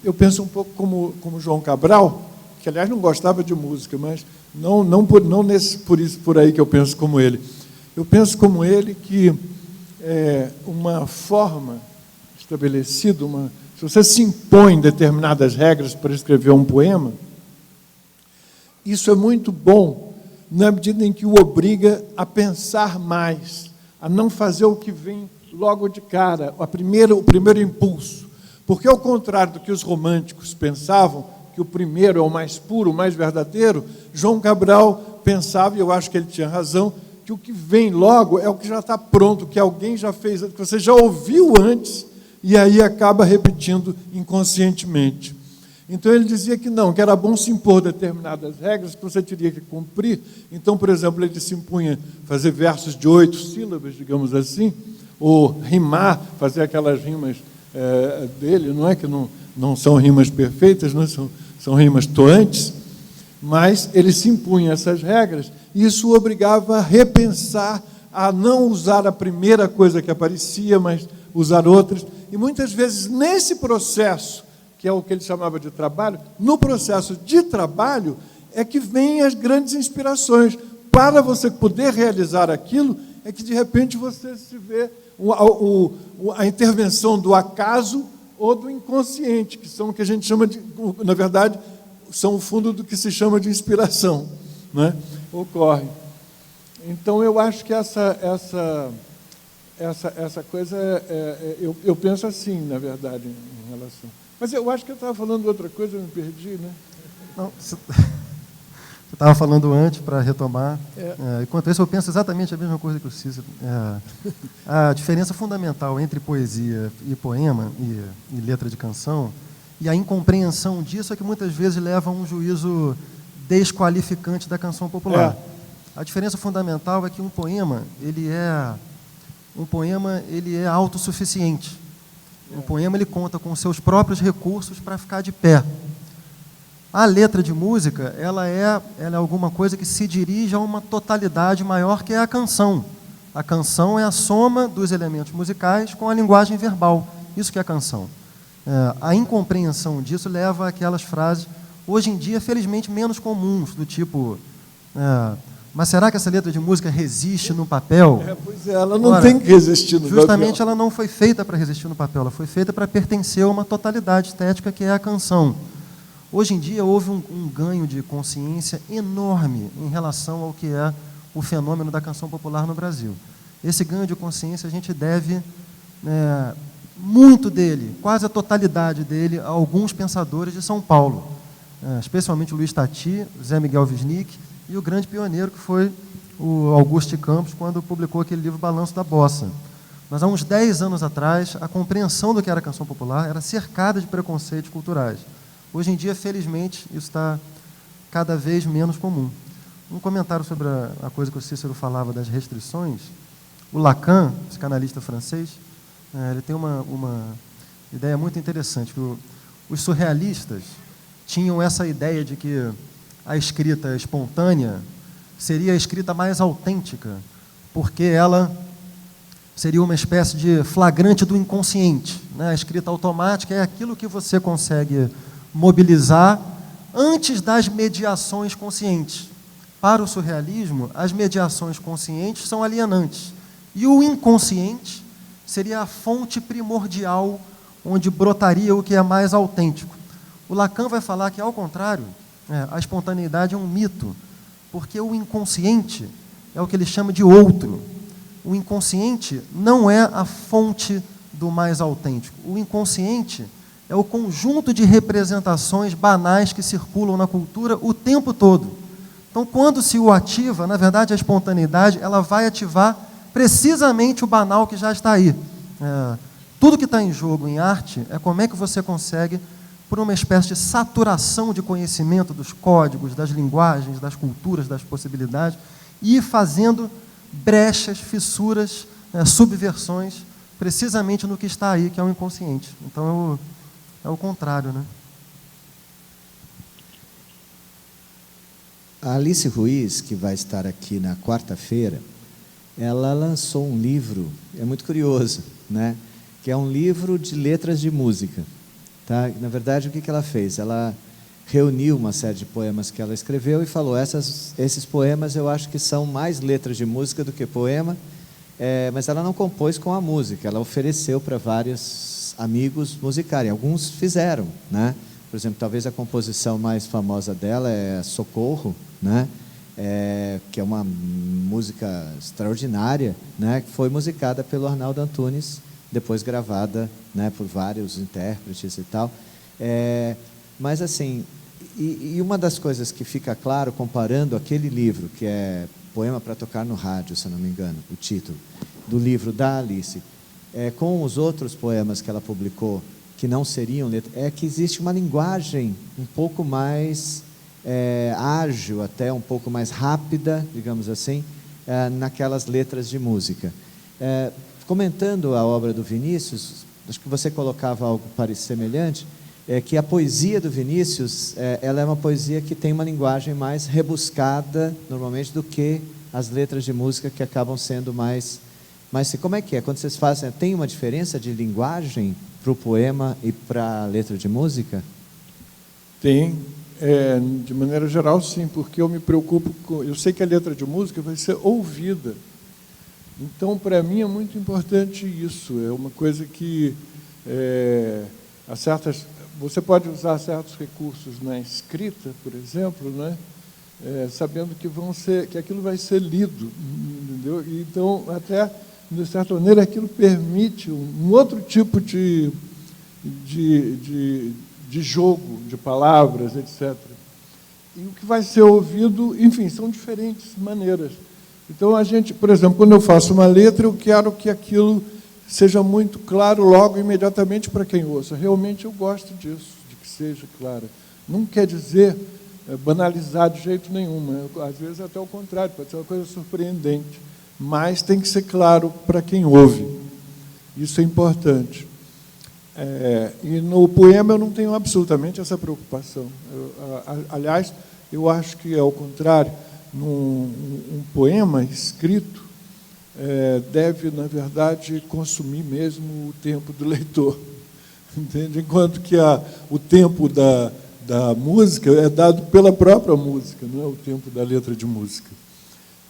eu penso um pouco como João Cabral, que, aliás, não gostava de música, mas não por aí que eu penso como ele. Eu penso como ele que uma forma estabelecida, se você se impõe determinadas regras para escrever um poema, isso é muito bom na medida em que o obriga a pensar mais, a não fazer o que vem logo de cara, o primeiro impulso. Porque, ao contrário do que os românticos pensavam, que o primeiro é o mais puro, o mais verdadeiro, João Cabral pensava, e eu acho que ele tinha razão, que o que vem logo é o que já está pronto, que alguém já fez, que você já ouviu antes, e aí acaba repetindo inconscientemente. Então, ele dizia que não, que era bom se impor determinadas regras que você teria que cumprir. Então, por exemplo, ele se impunha fazer versos de 8 sílabas, digamos assim, ou rimar, fazer aquelas rimas dele, não é que não são rimas perfeitas, não são rimas toantes, mas ele se impunha essas regras, e isso o obrigava a repensar, a não usar a primeira coisa que aparecia, mas usar outras. E muitas vezes, nesse processo, que é o que ele chamava de trabalho, no processo de trabalho é que vêm as grandes inspirações. Para você poder realizar aquilo, é que, de repente, você se vê a intervenção do acaso ou do inconsciente, que são o que a gente chama de, na verdade, são o fundo do que se chama de inspiração, né? Ocorre. Então, eu acho que essa coisa, eu penso assim, na verdade, em relação... Mas eu acho que eu estava falando outra coisa, eu me perdi, né? Não, você estava falando antes, para retomar. Enquanto isso, eu penso exatamente a mesma coisa que o Cícero. A diferença fundamental entre poesia e poema, e letra de canção, e a incompreensão disso é que muitas vezes leva a um juízo desqualificante da canção popular. A diferença fundamental é que um poema ele é autossuficiente. Um poema ele conta com seus próprios recursos para ficar de pé. A letra de música ela é alguma coisa que se dirige a uma totalidade maior, que é a canção. A canção é a soma dos elementos musicais com a linguagem verbal. Isso que é a canção. A incompreensão disso leva àquelas frases, hoje em dia, felizmente, menos comuns, do tipo... mas será que essa letra de música resiste no papel? Pois é, ela não tem que resistir no papel. Justamente ela não foi feita para resistir no papel, ela foi feita para pertencer a uma totalidade estética que é a canção. Hoje em dia houve um ganho de consciência enorme em relação ao que é o fenômeno da canção popular no Brasil. Esse ganho de consciência a gente deve muito dele, quase a totalidade dele, a alguns pensadores de São Paulo, especialmente Luiz Tati, Zé Miguel Wisnik, e o grande pioneiro que foi o Augusto Campos, quando publicou aquele livro Balanço da Bossa. Mas há uns 10 anos atrás, a compreensão do que era canção popular era cercada de preconceitos culturais. Hoje em dia, felizmente, isso está cada vez menos comum. Um comentário sobre a coisa que o Cícero falava das restrições. O Lacan, psicanalista francês, ele tem uma ideia muito interessante, que os surrealistas tinham essa ideia de que a escrita espontânea seria a escrita mais autêntica, porque ela seria uma espécie de flagrante do inconsciente, né? A escrita automática é aquilo que você consegue mobilizar antes das mediações conscientes. Para o surrealismo, as mediações conscientes são alienantes, e o inconsciente seria a fonte primordial onde brotaria o que é mais autêntico. O Lacan vai falar que, ao contrário, a espontaneidade é um mito, porque o inconsciente é o que ele chama de outro. O inconsciente não é a fonte do mais autêntico. O inconsciente é o conjunto de representações banais que circulam na cultura o tempo todo. Então, quando se o ativa, na verdade, a espontaneidade, ela vai ativar precisamente o banal que já está aí. Tudo que está em jogo em arte é como é que você consegue, por uma espécie de saturação de conhecimento dos códigos, das linguagens, das culturas, das possibilidades, e ir fazendo brechas, fissuras, subversões, precisamente no que está aí, que é o inconsciente. Então, é o contrário, né? A Alice Ruiz, que vai estar aqui na quarta-feira, ela lançou um livro, é muito curioso, né? Que é um livro de letras de música. Tá? Na verdade, o que ela fez? Ela reuniu uma série de poemas que ela escreveu e falou, esses poemas eu acho que são mais letras de música do que poema, mas ela não compôs com a música, ela ofereceu para vários amigos musicarem, alguns fizeram, né? Por exemplo, talvez a composição mais famosa dela é Socorro, né? Que é uma música extraordinária, né? Que foi musicada pelo Arnaldo Antunes, depois gravada, né, por vários intérpretes e tal. Mas assim, e uma das coisas que fica claro, comparando aquele livro, que é Poema para Tocar no Rádio, se eu não me engano, o título, do livro da Alice, com os outros poemas que ela publicou, que não seriam letras, é que existe uma linguagem um pouco mais ágil, até um pouco mais rápida, digamos assim, naquelas letras de música. Comentando a obra do Vinícius, acho que você colocava algo semelhante, que a poesia do Vinícius, ela é uma poesia que tem uma linguagem mais rebuscada, normalmente, do que as letras de música, que acabam sendo mais... Mas como é que é? Quando vocês fazem, tem uma diferença de linguagem para o poema e para a letra de música? Tem. De maneira geral, sim, porque eu me preocupo com... Eu sei que a letra de música vai ser ouvida. Então, para mim, é muito importante isso. É uma coisa que você pode usar certos recursos na escrita, por exemplo, né? Sabendo que aquilo vai ser lido, entendeu? Então, até de certa maneira, aquilo permite um outro tipo de jogo, de palavras, etc. E o que vai ser ouvido, enfim, são diferentes maneiras. Então, a gente, por exemplo, quando eu faço uma letra, eu quero que aquilo seja muito claro logo, imediatamente, para quem ouça. Realmente eu gosto disso, de que seja claro. Não quer dizer banalizar de jeito nenhum. Às vezes, até o contrário, pode ser uma coisa surpreendente. Mas tem que ser claro para quem ouve. Isso é importante. E no poema eu não tenho absolutamente essa preocupação. Aliás, eu acho que, ao contrário, um poema escrito deve, na verdade, consumir mesmo o tempo do leitor. Entende? Enquanto que o tempo da música é dado pela própria música, não é o tempo da letra de música.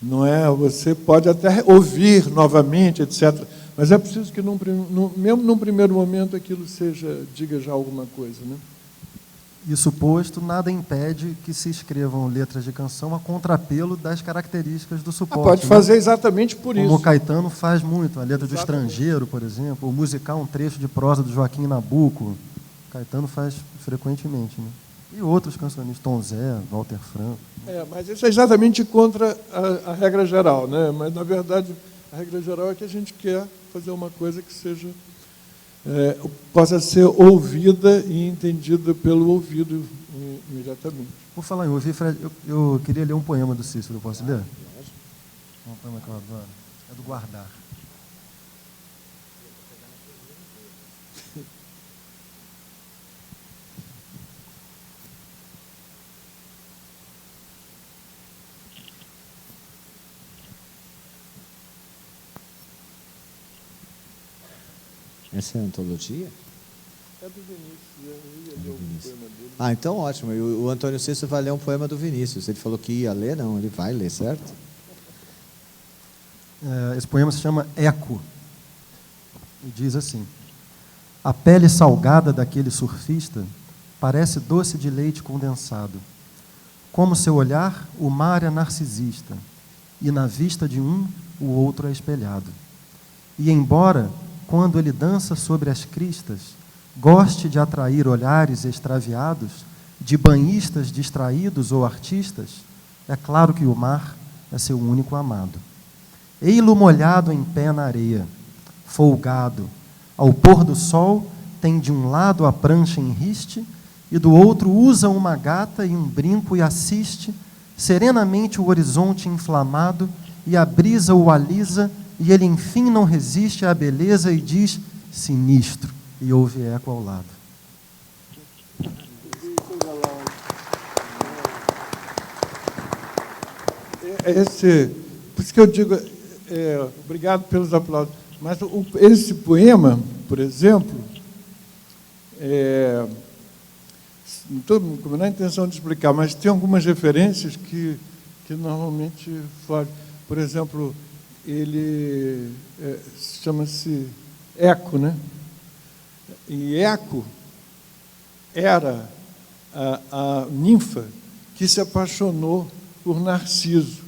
Não é? Você pode até ouvir novamente, etc., mas é preciso que, mesmo num primeiro momento, aquilo diga já alguma coisa, né? Isso posto, nada impede que se escrevam letras de canção a contrapelo das características do suporte. Pode fazer exatamente por isso. Como o Caetano faz muito, a letra do Estrangeiro, por exemplo, ou musicar um trecho de prosa do Joaquim Nabuco. O Caetano faz frequentemente, né? E outros cancionistas, Tom Zé, Walter Franco. Mas isso é exatamente contra a regra geral, né? Mas, na verdade, a regra geral é que a gente quer fazer uma coisa que possa ser ouvida e entendida pelo ouvido imediatamente. Por falar em ouvir, Fred, eu queria ler um poema do Cícero, posso ler? Um poema que eu adoro. É do Guardar. Essa é a antologia? É do Vinícius, eu ia ler algum poema dele. Então ótimo. O Antônio Cícero vai ler um poema do Vinícius. Ele falou que ia ler, não, ele vai ler, certo? Esse poema se chama Eco. E diz assim: a pele salgada daquele surfista parece doce de leite condensado. Como seu olhar, o mar é narcisista, e na vista de um, o outro é espelhado. E embora, quando ele dança sobre as cristas, goste de atrair olhares extraviados, de banhistas distraídos ou artistas, é claro que o mar é seu único amado. Ei-lo molhado em pé na areia, folgado, ao pôr do sol, tem de um lado a prancha em riste, e do outro usa uma gata e um brinco e assiste serenamente o horizonte inflamado, e a brisa o alisa, e ele enfim não resiste à beleza e diz, sinistro, e ouve eco ao lado. Por isso que eu digo, obrigado pelos aplausos, mas esse poema, por exemplo, não estou com a menor intenção de explicar, mas tem algumas referências que normalmente fogem. Por exemplo, ele chama-se Eco, né? E Eco era a ninfa que se apaixonou por Narciso.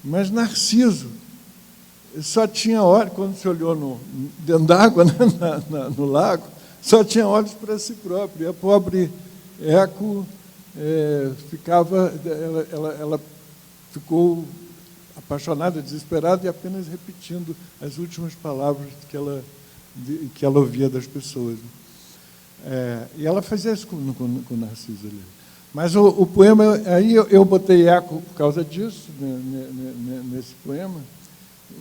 Mas Narciso só tinha olhos, quando se olhou dentro d'água, né, no lago, só tinha olhos para si próprio. E a pobre Eco ela ficou apaixonada, desesperada, e apenas repetindo as últimas palavras que ela ouvia das pessoas. E ela fazia isso com Narciso ali. Mas o poema, aí eu botei Eco por causa disso, nesse poema,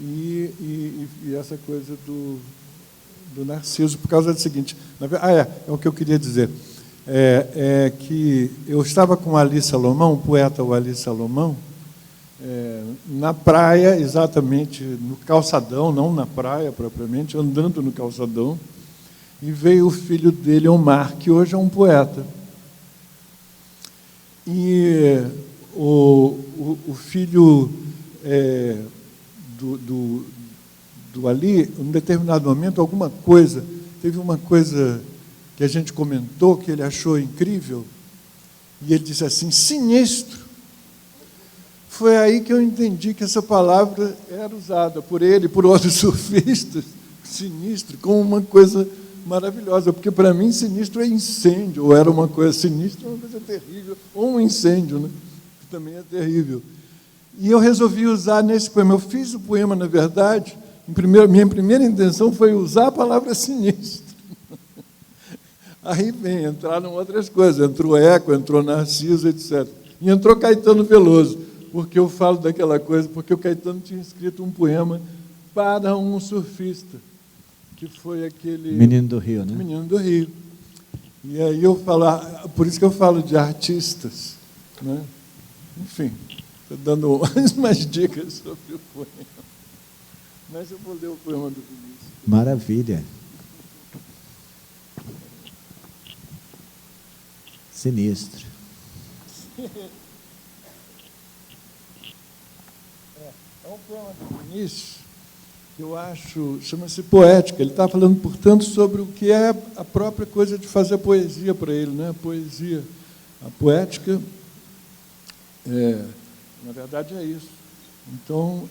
e essa coisa do Narciso, por causa do seguinte. É o que eu queria dizer. Que eu estava com Ali Salomão, o poeta Ali Salomão, na praia, exatamente no calçadão, não na praia propriamente, andando no calçadão, e veio o filho dele, Omar, que hoje é um poeta. E o filho do Ali, em um determinado momento, teve uma coisa que a gente comentou, que ele achou incrível, e ele disse assim, sinistro. foi aí que eu entendi que essa palavra era usada por ele e por outros surfistas, sinistro, como uma coisa maravilhosa, porque para mim sinistro é incêndio, ou era uma coisa sinistra, uma coisa terrível, ou um incêndio, né? Que também é terrível. E eu resolvi usar nesse poema. Eu fiz o poema, na verdade, minha primeira intenção foi usar a palavra sinistro. Aí entraram outras coisas, entrou Eco, entrou Narciso, etc. E entrou Caetano Veloso, porque eu falo daquela coisa, porque o Caetano tinha escrito um poema para um surfista, que foi aquele... Menino do Rio, né? Menino do Rio. E aí eu falo, por isso que eu falo de artistas, né? Enfim, estou dando mais dicas sobre o poema. Mas eu vou ler o poema do Vinícius. Maravilha. Sinistro. É um poema do Vinícius que eu acho, chama-se Poética. Ele está falando, portanto, sobre o que é a própria coisa de fazer poesia para ele, né? A poesia, a poética, na verdade é isso. Então,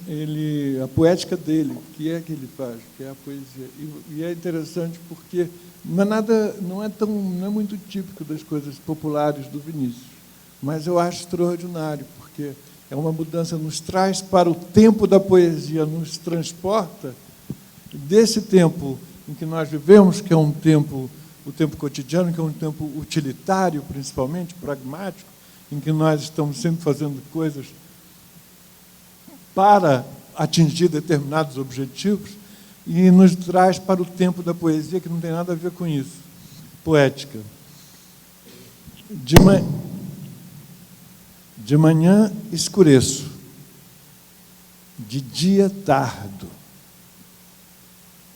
a poética dele, o que é que ele faz, que é a poesia. E é interessante porque não é muito típico das coisas populares do Vinícius, mas eu acho extraordinário, porque é uma mudança, nos traz para o tempo da poesia, nos transporta desse tempo em que nós vivemos, que é um tempo, o tempo cotidiano, que é um tempo utilitário, principalmente, pragmático, em que nós estamos sempre fazendo coisas para atingir determinados objetivos, e nos traz para o tempo da poesia, que não tem nada a ver com isso. Poética. De manhã escureço, de dia tardo,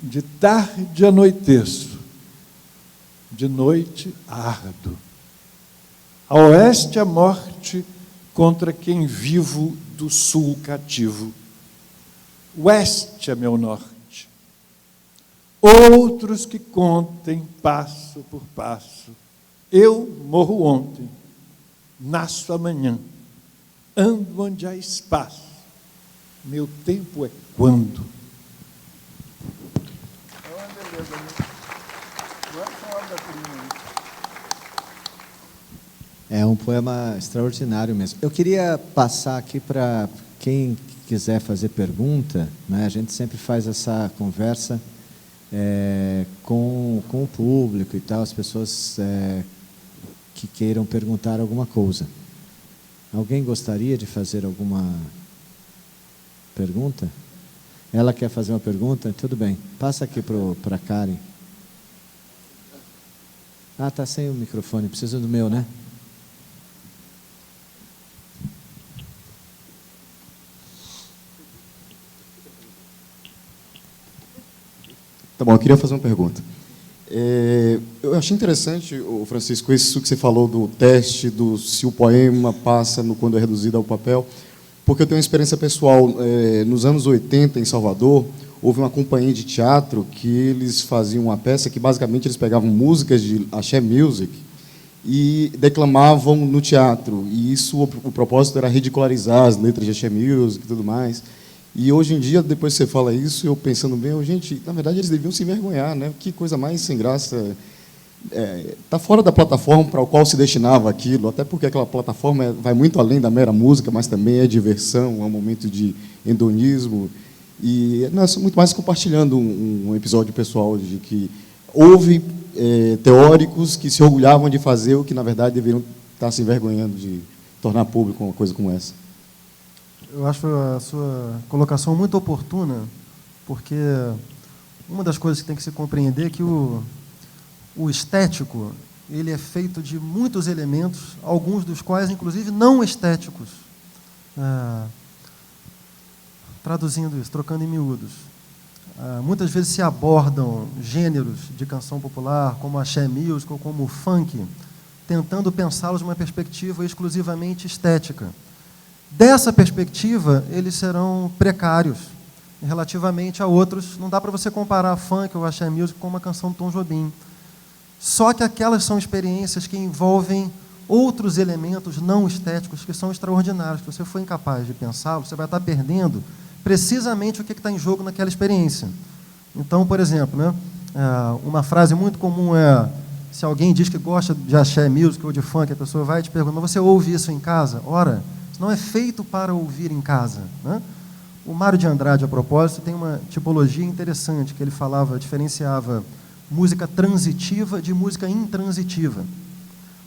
de tarde anoiteço, de noite ardo. A oeste a morte contra quem vivo do sul cativo. Oeste é meu norte. Outros que contem passo por passo. Eu morro ontem, nasço amanhã, ando onde há espaço. Meu tempo é quando. É uma beleza, né? É um poema extraordinário mesmo. Eu queria passar aqui para quem quiser fazer pergunta, né? A gente sempre faz essa conversa com o público e tal, as pessoas que queiram perguntar alguma coisa. Alguém gostaria de fazer alguma pergunta? Ela quer fazer uma pergunta? Tudo bem. Passa aqui para a Karen. Ah, está sem o microfone. Precisa do meu, né? Tá bom, eu queria fazer uma pergunta. Eu achei interessante, Francisco, isso que você falou do teste, se o poema passa quando é reduzido ao papel, porque eu tenho uma experiência pessoal. Nos anos 80, em Salvador, houve uma companhia de teatro que eles faziam uma peça que, basicamente, eles pegavam músicas de axé music e declamavam no teatro. E isso, o propósito era ridicularizar as letras de axé music e tudo mais. E hoje em dia, depois que você fala isso, eu pensando bem, gente, na verdade eles deviam se envergonhar, né? Que coisa mais sem graça. Está fora da plataforma para a qual se destinava aquilo, até porque aquela plataforma vai muito além da mera música, mas também é diversão, é um momento de hedonismo. E nós muito mais compartilhando um episódio pessoal de que houve teóricos que se orgulhavam de fazer o que, na verdade, deveriam estar se envergonhando de tornar público uma coisa como essa. Eu acho a sua colocação muito oportuna, porque uma das coisas que tem que se compreender é que o estético ele é feito de muitos elementos, alguns dos quais, inclusive, não estéticos. Traduzindo isso, trocando em miúdos. Muitas vezes se abordam gêneros de canção popular, como axé music ou como funk, tentando pensá-los de uma perspectiva exclusivamente estética. Dessa perspectiva, eles serão precários relativamente a outros. Não dá para você comparar funk ou axé music com uma canção do Tom Jobim. Só que aquelas são experiências que envolvem outros elementos não estéticos que são extraordinários. Se você for incapaz de pensá-lo, você vai estar perdendo precisamente o que está em jogo naquela experiência. Então, por exemplo, né, uma frase muito comum é, se alguém diz que gosta de axé music ou de funk, a pessoa vai e te pergunta, mas você ouve isso em casa? Ora, isso não é feito para ouvir em casa, né? O Mário de Andrade, a propósito, tem uma tipologia interessante, que ele diferenciava música transitiva de música intransitiva.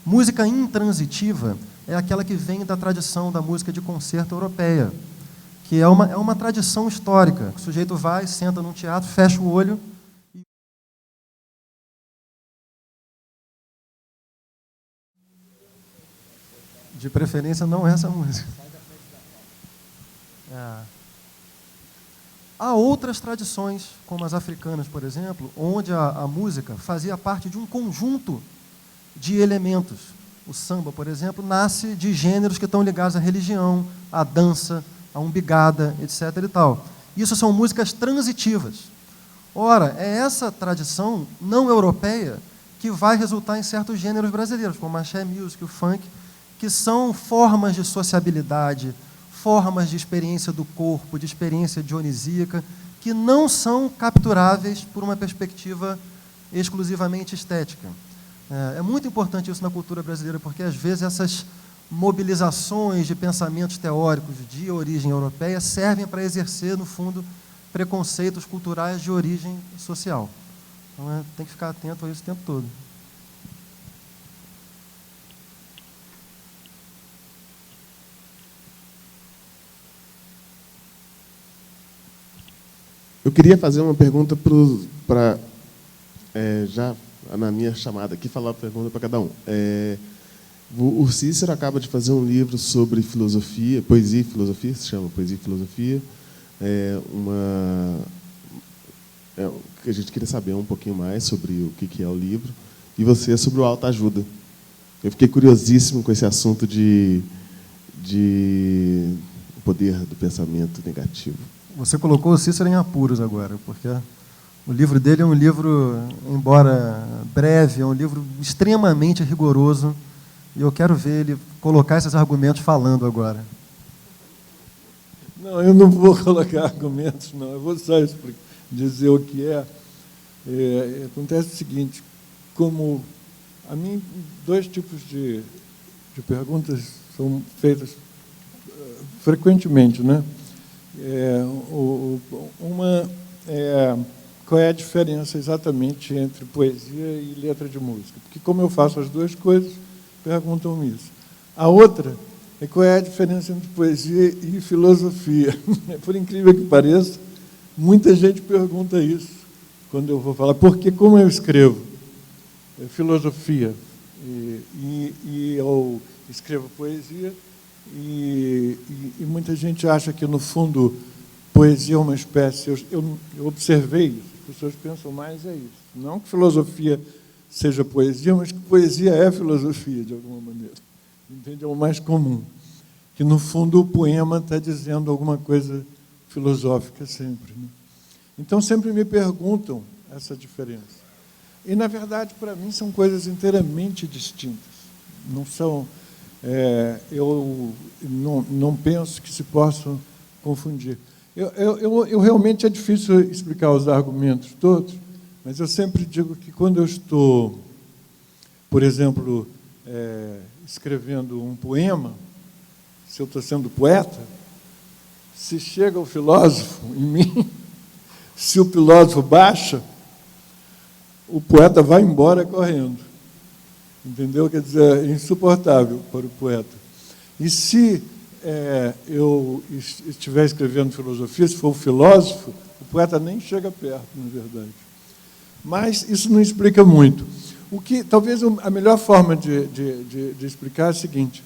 Música intransitiva é aquela que vem da tradição da música de concerto europeia, que é uma tradição histórica. O sujeito vai, senta num teatro, fecha o olho e... De preferência, não essa música. Há outras tradições, como as africanas, por exemplo, onde a música fazia parte de um conjunto de elementos. O samba, por exemplo, nasce de gêneros que estão ligados à religião, à dança, à umbigada, etc. e tal. Isso são músicas transitivas. Ora, é essa tradição não europeia que vai resultar em certos gêneros brasileiros, como a axé music, o funk, que são formas de sociabilidade, formas de experiência do corpo, de experiência dionisíaca, que não são capturáveis por uma perspectiva exclusivamente estética. É muito importante isso na cultura brasileira, porque, às vezes, essas mobilizações de pensamentos teóricos de origem europeia servem para exercer, no fundo, preconceitos culturais de origem social. Então, tem que ficar atento a isso o tempo todo. Eu queria fazer uma pergunta para, já na minha chamada aqui, falar a pergunta para cada um. O Cícero acaba de fazer um livro sobre filosofia, poesia e filosofia, se chama Poesia e Filosofia. Que a gente queria saber um pouquinho mais sobre o que é o livro. E você é sobre o autoajuda. Eu fiquei curiosíssimo com esse assunto de poder do pensamento negativo. Você colocou o Cícero em apuros agora, porque o livro dele é um livro, embora breve, é um livro extremamente rigoroso, e eu quero ver ele colocar esses argumentos falando agora. Não, eu não vou colocar argumentos, não. Eu vou só dizer o que é. Acontece o seguinte, como a mim, dois tipos de perguntas são feitas frequentemente, né? Uma é qual é a diferença exatamente entre poesia e letra de música, porque como eu faço as duas coisas, perguntam isso. A outra é qual é a diferença entre poesia e filosofia. Por incrível que pareça, muita gente pergunta isso quando eu vou falar, porque como eu escrevo filosofia e eu escrevo poesia, e muita gente acha que, no fundo, poesia é uma espécie... Eu observei isso, as pessoas pensam mais é isso. Não que filosofia seja poesia, mas que poesia é filosofia, de alguma maneira. Entende? É o mais comum. Que, no fundo, o poema está dizendo alguma coisa filosófica sempre, né? Então, sempre me perguntam essa diferença. E, na verdade, para mim, são coisas inteiramente distintas. Não são... eu não penso que se possam confundir. Eu realmente é difícil explicar os argumentos todos, mas eu sempre digo que quando eu estou, por exemplo, escrevendo um poema, se eu estou sendo poeta, se chega o filósofo em mim, se o filósofo baixa, o poeta vai embora correndo. Entendeu? Quer dizer, é insuportável para o poeta. E se eu estiver escrevendo filosofia, se for o filósofo, o poeta nem chega perto, na verdade. Mas isso não explica muito. Talvez a melhor forma de explicar é a seguinte: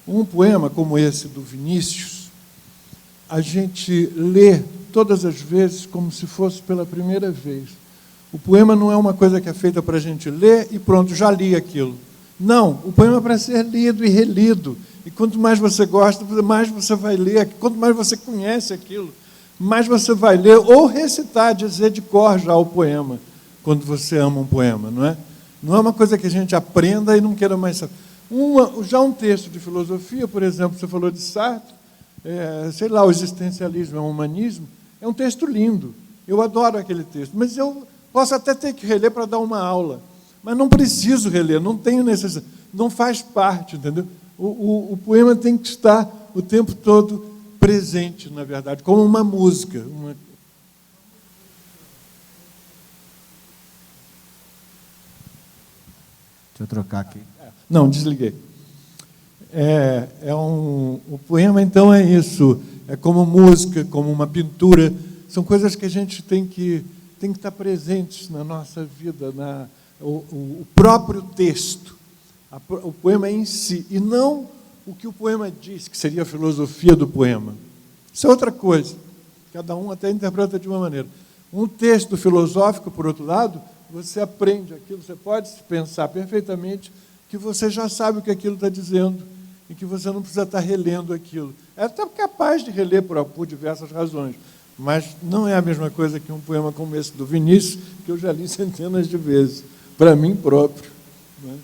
um poema como esse do Vinícius, a gente lê todas as vezes como se fosse pela primeira vez. O poema não é uma coisa que é feita para a gente ler e pronto, já li aquilo. Não, o poema é para ser lido e relido. E quanto mais você gosta, mais você vai ler. Quanto mais você conhece aquilo, mais você vai ler ou recitar, dizer de cor já o poema, quando você ama um poema, não é? Não é uma coisa que a gente aprenda e não queira mais saber. Já um texto de filosofia, por exemplo, você falou de Sartre, sei lá, o existencialismo é um humanismo, é um texto lindo. Eu adoro aquele texto, mas eu posso até ter que reler para dar uma aula, mas não preciso reler, não tenho necessidade, não faz parte, entendeu? O poema tem que estar o tempo todo presente, na verdade, como uma música. Deixa eu trocar aqui. Não, desliguei. O poema, então, é isso. É como música, como uma pintura. São coisas que a gente tem que estar presentes na nossa vida, o próprio texto, o poema em si, e não o que o poema diz, que seria a filosofia do poema. Isso é outra coisa. Cada um até interpreta de uma maneira. Um texto filosófico, por outro lado, você aprende aquilo, você pode pensar perfeitamente que você já sabe o que aquilo está dizendo e que você não precisa estar relendo aquilo. É até capaz de reler por diversas razões, mas não é a mesma coisa que um poema como esse do Vinícius, que eu já li centenas de vezes, para mim próprio. Né?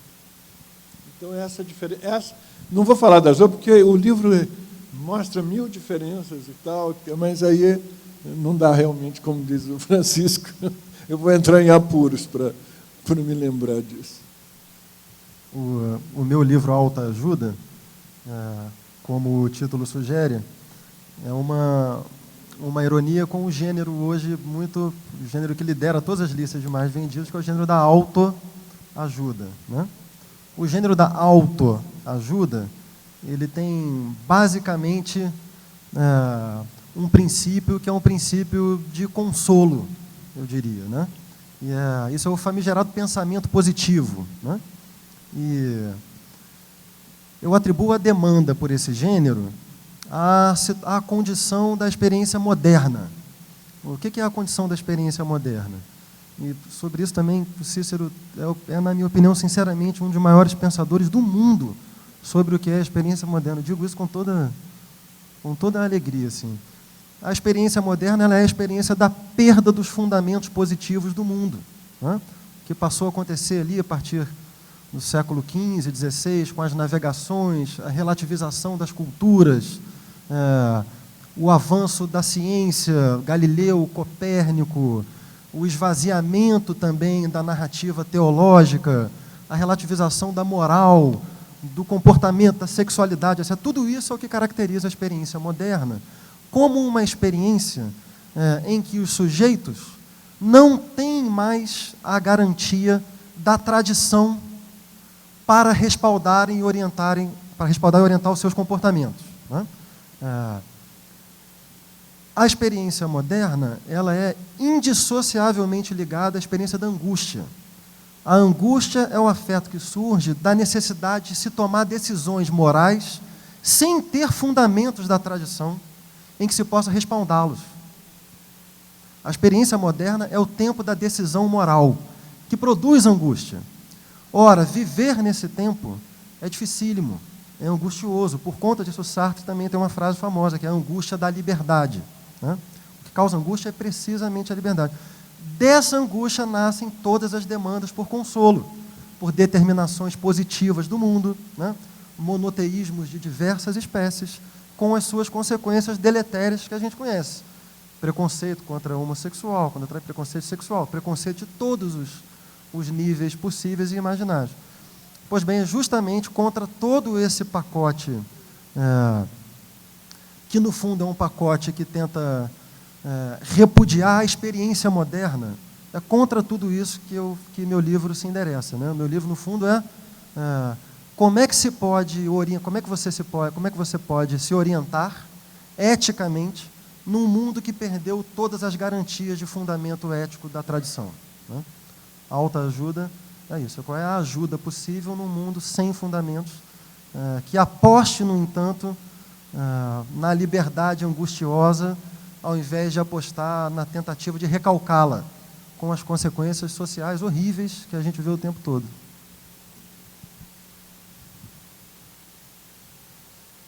Então, essa diferença... Não vou falar das outras, porque o livro mostra 1000 diferenças e tal, mas aí não dá realmente, como diz o Francisco, eu vou entrar em apuros para me lembrar disso. O meu livro Autoajuda, como o título sugere, é uma ironia com o gênero hoje o gênero que lidera todas as listas de mais vendidos, que é o gênero da autoajuda, né? O gênero da autoajuda, ele tem basicamente um princípio que é um princípio de consolo, eu diria, né? E isso é o famigerado pensamento positivo, né? E eu atribuo a demanda por esse gênero à condição da experiência moderna. O que é a condição da experiência moderna? E sobre isso também o Cícero na minha opinião, sinceramente, um dos maiores pensadores do mundo sobre o que é a experiência moderna. Eu digo isso com toda a alegria, assim. A experiência moderna ela é a experiência da perda dos fundamentos positivos do mundo, né? Que passou a acontecer ali a partir do século XV, XVI, com as navegações, a relativização das culturas, o avanço da ciência, Galileu, Copérnico, o esvaziamento também da narrativa teológica, a relativização da moral, do comportamento, da sexualidade, etc. Tudo isso é o que caracteriza a experiência moderna, como uma experiência em que os sujeitos não têm mais a garantia da tradição para respaldarem e orientarem, para respaldar e orientar os seus comportamentos, né? A experiência moderna, ela é indissociavelmente ligada à experiência da angústia. A angústia é o afeto que surge da necessidade de se tomar decisões morais sem ter fundamentos da tradição em que se possa respaldá-los. A experiência moderna é o tempo da decisão moral, que produz angústia. Ora, viver nesse tempo é dificílimo, é angustioso. Por conta disso, Sartre também tem uma frase famosa, que é a angústia da liberdade, né? O que causa angústia é precisamente a liberdade. Dessa angústia nascem todas as demandas por consolo, por determinações positivas do mundo, né? Monoteísmos de diversas espécies, com as suas consequências deletérias que a gente conhece. Preconceito contra homossexual, contra preconceito sexual, preconceito de todos os níveis possíveis e imagináveis. Pois bem, é justamente contra todo esse pacote, que no fundo é um pacote que tenta repudiar a experiência moderna, é contra tudo isso que meu livro se endereça, né? Meu livro, no fundo, como é que você pode se orientar eticamente num mundo que perdeu todas as garantias de fundamento ético da tradição, né? A autoajuda é isso. Qual é a ajuda possível num mundo sem fundamentos, que aposte, no entanto, na liberdade angustiosa, ao invés de apostar na tentativa de recalcá-la, com as consequências sociais horríveis que a gente vê o tempo todo.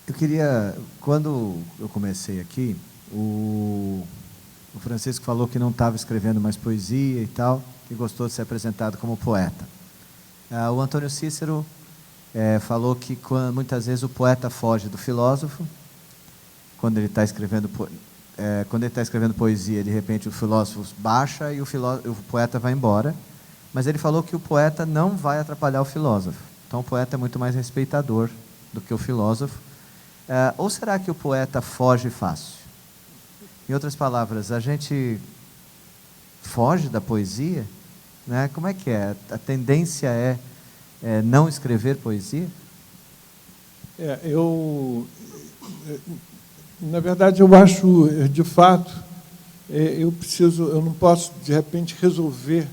Eu queria, quando eu comecei aqui, o Francisco falou que não estava escrevendo mais poesia e tal, que gostou de ser apresentado como poeta. O Antônio Cícero falou que muitas vezes o poeta foge do filósofo, quando ele está escrevendo poesia, de repente o filósofo baixa e o poeta vai embora, mas ele falou que o poeta não vai atrapalhar o filósofo. Então o poeta é muito mais respeitador do que o filósofo. Ou será que o poeta foge fácil? Em outras palavras, a gente foge da poesia, né? Como é que é? A tendência é não escrever poesia? Na verdade, eu acho, de fato, eu não posso, de repente, resolver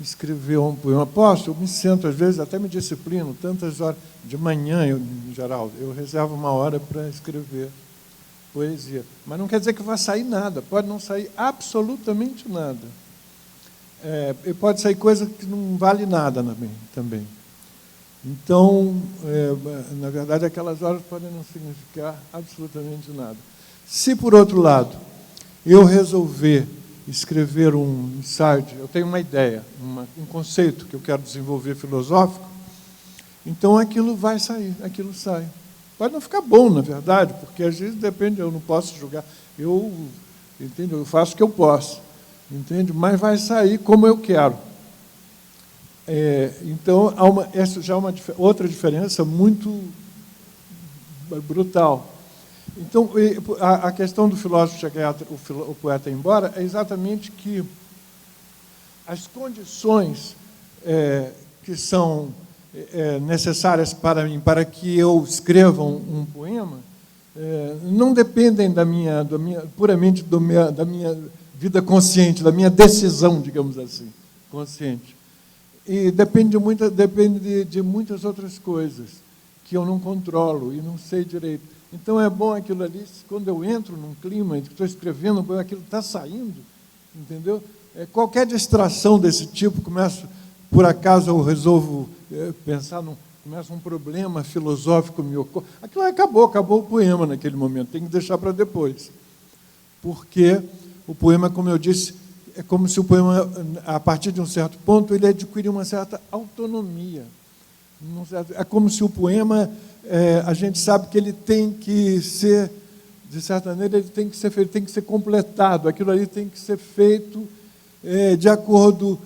escrever um poema. Eu me sento, às vezes, até me disciplino, tantas horas, de manhã, em geral, eu reservo uma hora para escrever poesia. Mas não quer dizer que vai sair nada, pode não sair absolutamente nada. E pode sair coisa que não vale nada também. Então, na verdade, aquelas horas podem não significar absolutamente nada. Se, por outro lado, eu resolver escrever um ensaio, eu tenho uma ideia, um conceito que eu quero desenvolver filosófico, então aquilo vai sair, aquilo sai. Pode não ficar bom, na verdade, porque às vezes depende, eu não posso julgar, eu faço o que eu posso, entende? Mas vai sair como eu quero. Então, essa já é uma outra diferença muito brutal. Então, a questão do filósofo chegar, o poeta ir embora, é exatamente que as condições que são necessárias para mim, para que eu escreva um poema, não dependem puramente da minha vida consciente, da minha decisão, digamos assim, consciente. E depende de muitas outras coisas que eu não controlo e não sei direito. Então, é bom aquilo ali, quando eu entro num clima, estou escrevendo, aquilo está saindo, entendeu? Qualquer distração desse tipo, por acaso eu resolvo pensar, começa um problema filosófico me ocorre, aquilo acabou o poema naquele momento, tem que deixar para depois. Porque o poema, como eu disse, é como se o poema, a partir de um certo ponto, ele adquirir uma certa autonomia. É como se o poema, a gente sabe que ele tem que ser, de certa maneira, ele tem que ser feito, tem que ser completado, aquilo ali tem que ser feito de acordo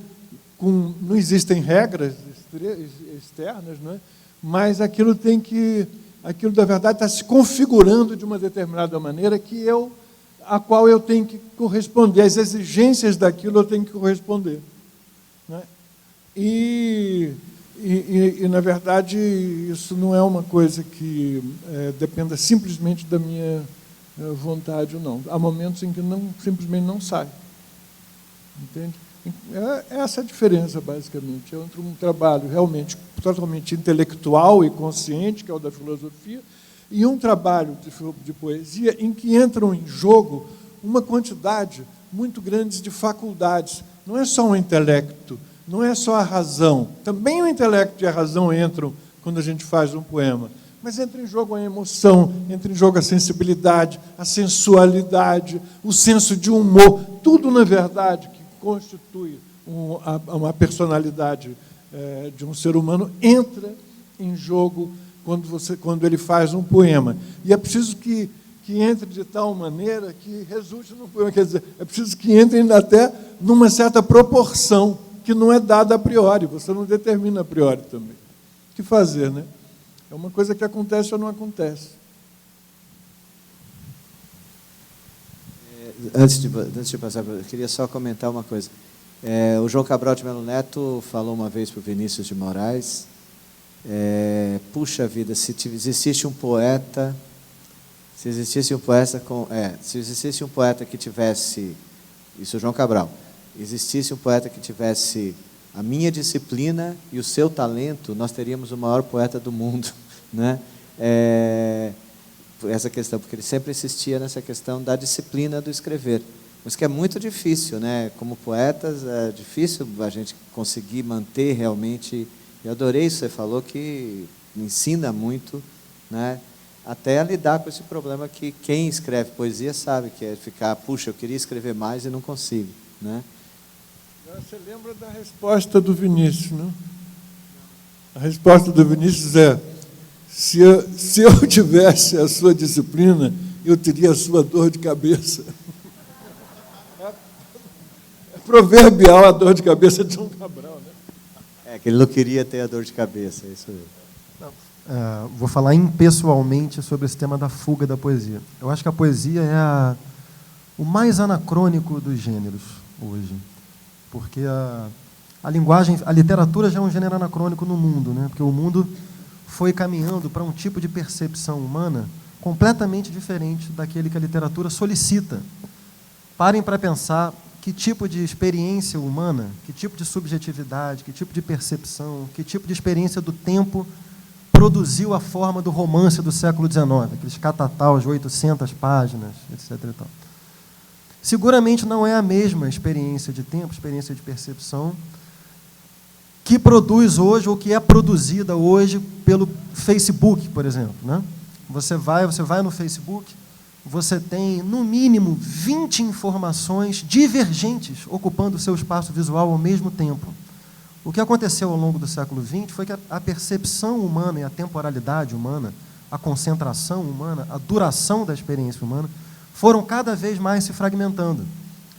com... Não existem regras externas, não é? Mas aquilo, da verdade, está se configurando de uma determinada maneira a qual eu tenho que corresponder, as exigências daquilo eu tenho que corresponder. Não é? E, na verdade, isso não é uma coisa que dependa simplesmente da minha vontade ou não. Há momentos em que simplesmente não sai. Entende? É essa a diferença, basicamente, entre um trabalho realmente totalmente intelectual e consciente, que é o da filosofia, e um trabalho de poesia em que entram em jogo uma quantidade muito grande de faculdades. Não é só o intelecto, não é só a razão. Também o intelecto e a razão entram quando a gente faz um poema. Mas entra em jogo a emoção, entra em jogo a sensibilidade, a sensualidade, o senso de humor. Tudo, na verdade, que constitui uma personalidade de um ser humano, entra em jogo quando ele faz um poema. E é preciso que entre de tal maneira que resulte no poema. Quer dizer, é preciso que entre até numa certa proporção, que não é dada a priori, você não determina a priori também. O que fazer, né? É uma coisa que acontece ou não acontece. Antes de passar, eu queria só comentar uma coisa. O João Cabral de Melo Neto falou uma vez para o Vinícius de Moraes, puxa vida, se existisse um poeta que tivesse, isso é o João Cabral, existisse um poeta que tivesse a minha disciplina e o seu talento, nós teríamos o maior poeta do mundo, né? Essa questão, porque ele sempre insistia nessa questão da disciplina do escrever, mas que é muito difícil, né? Como poetas, é difícil a gente conseguir manter realmente. Eu adorei isso que você falou, que me ensina muito, né? Até a lidar com esse problema que quem escreve poesia sabe, que é ficar, puxa, eu queria escrever mais e não consigo, né? Você lembra da resposta do Vinícius, não? A resposta do Vinícius é: se eu tivesse a sua disciplina, eu teria a sua dor de cabeça. É proverbial a dor de cabeça de João Cabral, né? É que ele não queria ter a dor de cabeça, é isso mesmo. Vou falar impessoalmente sobre esse tema da fuga da poesia. Eu acho que a poesia é o mais anacrônico dos gêneros hoje, porque a linguagem, a literatura já é um gênero anacrônico no mundo, né? Porque o mundo foi caminhando para um tipo de percepção humana completamente diferente daquele que a literatura solicita. Parem para pensar que tipo de experiência humana, que tipo de subjetividade, que tipo de percepção, que tipo de experiência do tempo produziu a forma do romance do século XIX, aqueles catataus de 800 páginas, etc. e tal. Seguramente não é a mesma experiência de tempo, experiência de percepção, que produz hoje, ou que é produzida hoje pelo Facebook, por exemplo, né? Você vai no Facebook, você tem, no mínimo, 20 informações divergentes ocupando o seu espaço visual ao mesmo tempo. O que aconteceu ao longo do século XX foi que a percepção humana e a temporalidade humana, a concentração humana, a duração da experiência humana, foram cada vez mais se fragmentando.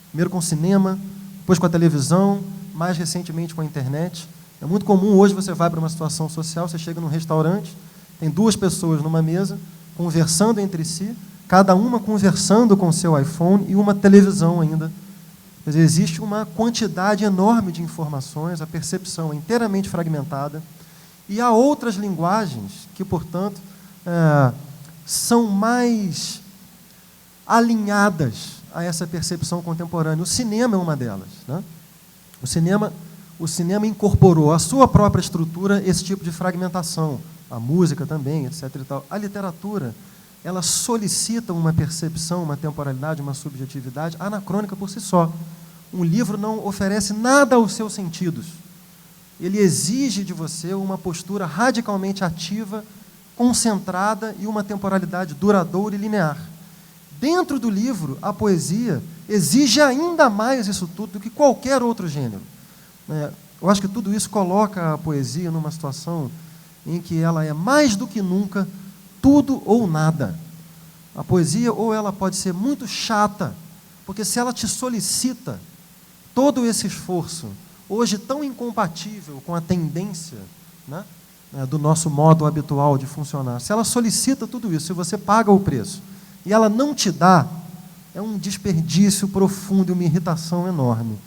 Primeiro com o cinema, depois com a televisão, mais recentemente com a internet. É muito comum hoje você vai para uma situação social, você chega num restaurante, tem 2 pessoas numa mesa, conversando entre si, cada uma conversando com o seu iPhone e uma televisão ainda. Quer dizer, existe uma quantidade enorme de informações, a percepção é inteiramente fragmentada, e há outras linguagens que, portanto, são mais alinhadas a essa percepção contemporânea. O cinema é uma delas, né? O cinema incorporou à sua própria estrutura esse tipo de fragmentação, a música também, etc. e tal. A literatura, ela solicita uma percepção, uma temporalidade, uma subjetividade anacrônica por si só. Um livro não oferece nada aos seus sentidos. Ele exige de você uma postura radicalmente ativa, concentrada e uma temporalidade duradoura e linear. Dentro do livro, a poesia exige ainda mais isso tudo do que qualquer outro gênero. Eu acho que tudo isso coloca a poesia numa situação em que ela é mais do que nunca tudo ou nada. A poesia, ou ela pode ser muito chata, porque se ela te solicita todo esse esforço, hoje tão incompatível com a tendência, né, do nosso modo habitual de funcionar, se ela solicita tudo isso, se você paga o preço, e ela não te dá, é um desperdício profundo e uma irritação enorme.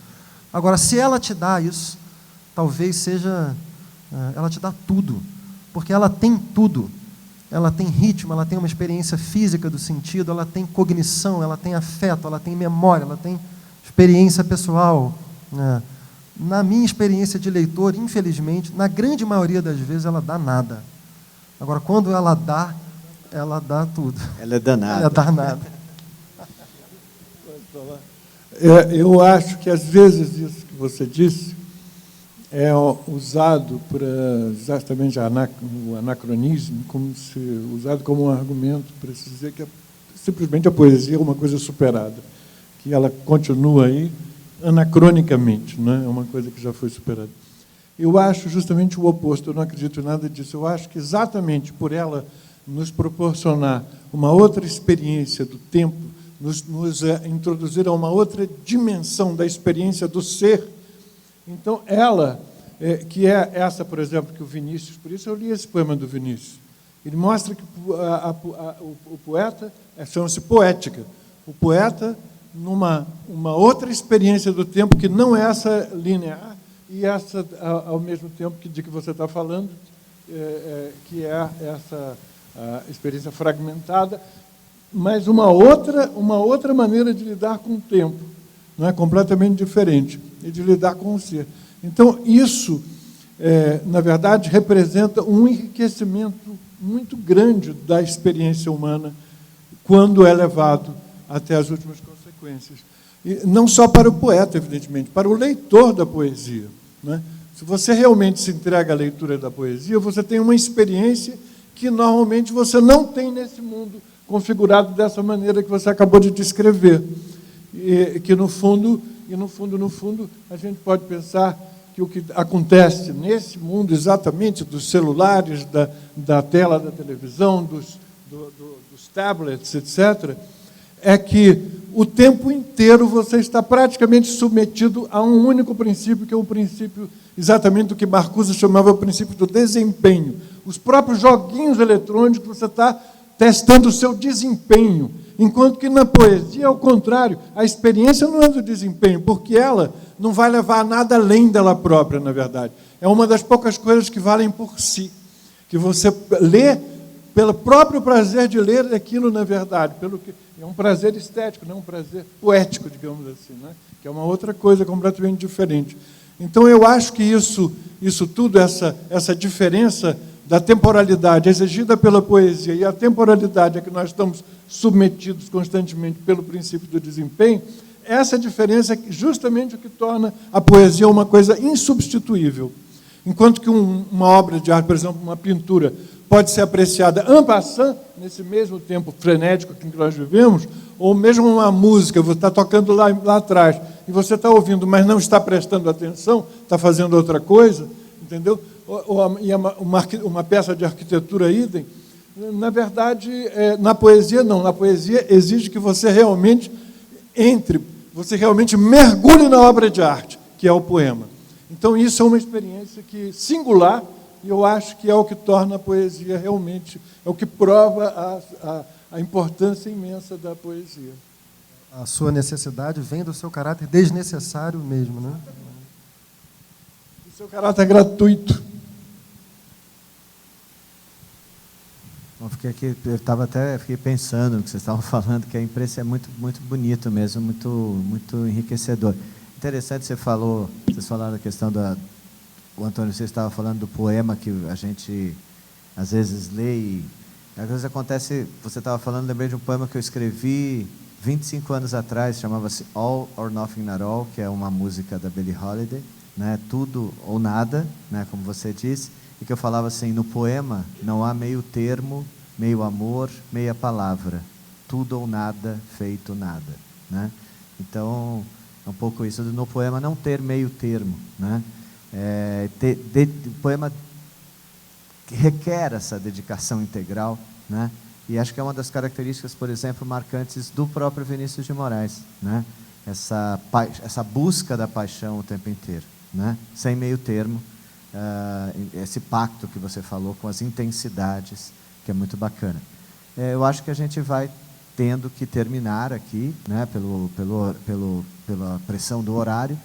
Agora, se ela te dá isso, talvez seja, ela te dá tudo, porque ela tem tudo. Ela tem ritmo, ela tem uma experiência física do sentido, ela tem cognição, ela tem afeto, ela tem memória, ela tem experiência pessoal. Na minha experiência de leitor, infelizmente, na grande maioria das vezes, ela dá nada. Agora, quando ela dá tudo. Ela é danada. Ela é danada. Eu acho que, às vezes, isso que você disse é usado para exatamente o anacronismo, usado como um argumento para se dizer que simplesmente a poesia é uma coisa superada, que ela continua aí anacronicamente, não é? É uma coisa que já foi superada. Eu acho justamente o oposto, eu não acredito em nada disso. Eu acho que exatamente por ela nos proporcionar uma outra experiência do tempo, nos introduzir a uma outra dimensão da experiência do ser. Então, ela, que é essa, por exemplo, que o Vinícius, por isso eu li esse poema do Vinícius, ele mostra que o poeta, chama-se poética, o poeta, numa outra experiência do tempo, que não é essa linear, e essa, ao mesmo tempo de que você está falando, que é essa experiência fragmentada, mas uma outra maneira de lidar com o tempo, não é completamente diferente, e de lidar com o ser. Então, isso, na verdade, representa um enriquecimento muito grande da experiência humana quando é levado até as últimas consequências. E não só para o poeta, evidentemente, para o leitor da poesia, né? Se você realmente se entrega à leitura da poesia, você tem uma experiência que normalmente você não tem nesse mundo configurado dessa maneira que você acabou de descrever. E que, no fundo, a gente pode pensar que o que acontece nesse mundo exatamente dos celulares, da tela da televisão, dos tablets, etc., é que o tempo inteiro você está praticamente submetido a um único princípio, que é o princípio exatamente do que Marcuse chamava o princípio do desempenho. Os próprios joguinhos eletrônicos, você está testando o seu desempenho, enquanto que na poesia, ao contrário, a experiência não é do desempenho, porque ela não vai levar a nada além dela própria, na verdade. É uma das poucas coisas que valem por si, que você lê pelo próprio prazer de ler aquilo, na verdade, pelo que é um prazer estético, não um prazer poético, digamos assim, né? Que é uma outra coisa completamente diferente. Então, eu acho que isso tudo, essa diferença da temporalidade exigida pela poesia e a temporalidade a que nós estamos submetidos constantemente pelo princípio do desempenho, essa diferença é justamente o que torna a poesia uma coisa insubstituível. Enquanto que uma obra de arte, por exemplo, uma pintura, pode ser apreciada en passant, nesse mesmo tempo frenético em que nós vivemos, ou mesmo uma música, você está tocando lá atrás, e você está ouvindo, mas não está prestando atenção, está fazendo outra coisa, entendeu? Uma peça de arquitetura idem. Na verdade, na poesia não. Na poesia exige que você realmente você realmente mergulhe na obra de arte, que é o poema. Então, isso é uma experiência singular, e eu acho que é o que torna a poesia realmente, é o que prova a importância imensa da poesia. A sua necessidade vem do seu caráter desnecessário mesmo, né? O seu caráter gratuito. Eu fiquei pensando no que vocês estavam falando, que a imprensa é muito, muito bonito mesmo, muito, muito enriquecedor. Interessante, vocês falaram da questão o Antônio, você estava falando do poema que a gente às vezes lê e às vezes acontece, você estava falando, lembrei de um poema que eu escrevi 25 anos atrás, chamava-se All or Nothing at All, que é uma música da Billie Holiday, né? Tudo ou nada, né? Como você disse, e que eu falava assim, no poema não há meio termo, meio amor, meia palavra, tudo ou nada, feito nada, né? Então, é um pouco isso, no poema não ter meio termo, né? O poema requer essa dedicação integral, né? E acho que é uma das características, por exemplo, marcantes do próprio Vinícius de Moraes, né? Essa busca da paixão o tempo inteiro, né? Sem meio termo, esse pacto que você falou com as intensidades, que é muito bacana. Eu acho que a gente vai tendo que terminar aqui, né? Pela pressão do horário.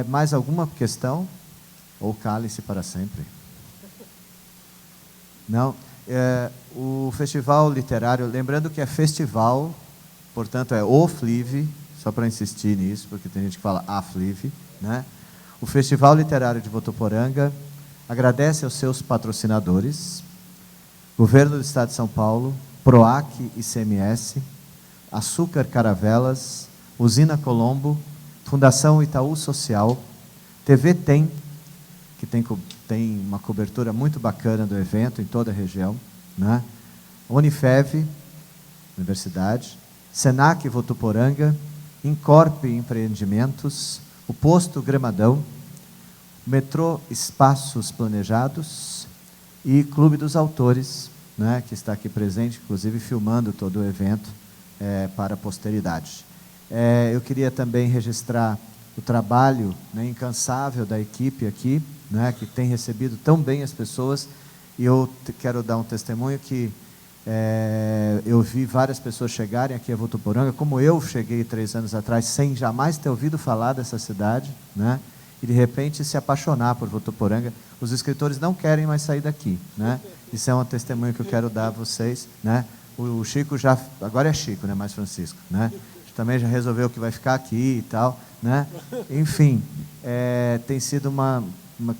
Mais alguma questão? Ou cale-se para sempre? Não? O festival literário, lembrando que é festival, portanto é o FLIV, só para insistir nisso, porque tem gente que fala a FLIV, né? O Festival Literário de Votuporanga agradece aos seus patrocinadores, Governo do Estado de São Paulo, PROAC e CMS, Açúcar Caravelas, Usina Colombo, Fundação Itaú Social, TV Tem, que tem uma cobertura muito bacana do evento em toda a região, né? Unifev, Universidade, Senac Votuporanga, Incorp Empreendimentos, o Posto Gramadão, Metrô Espaços Planejados e Clube dos Autores, né, que está aqui presente, inclusive filmando todo o evento para a posteridade. Eu queria também registrar o trabalho, né, incansável da equipe aqui, né, que tem recebido tão bem as pessoas, e eu quero dar um testemunho que eu vi várias pessoas chegarem aqui a Votuporanga, como eu cheguei 3 anos atrás, sem jamais ter ouvido falar dessa cidade, né, e de repente se apaixonar por Votuporanga. Os escritores não querem mais sair daqui, né? Isso é um testemunho que eu quero dar a vocês, né? O Chico agora é Chico, né, mais Francisco, né? Também já resolveu que vai ficar aqui e tal, né? Enfim, tem sido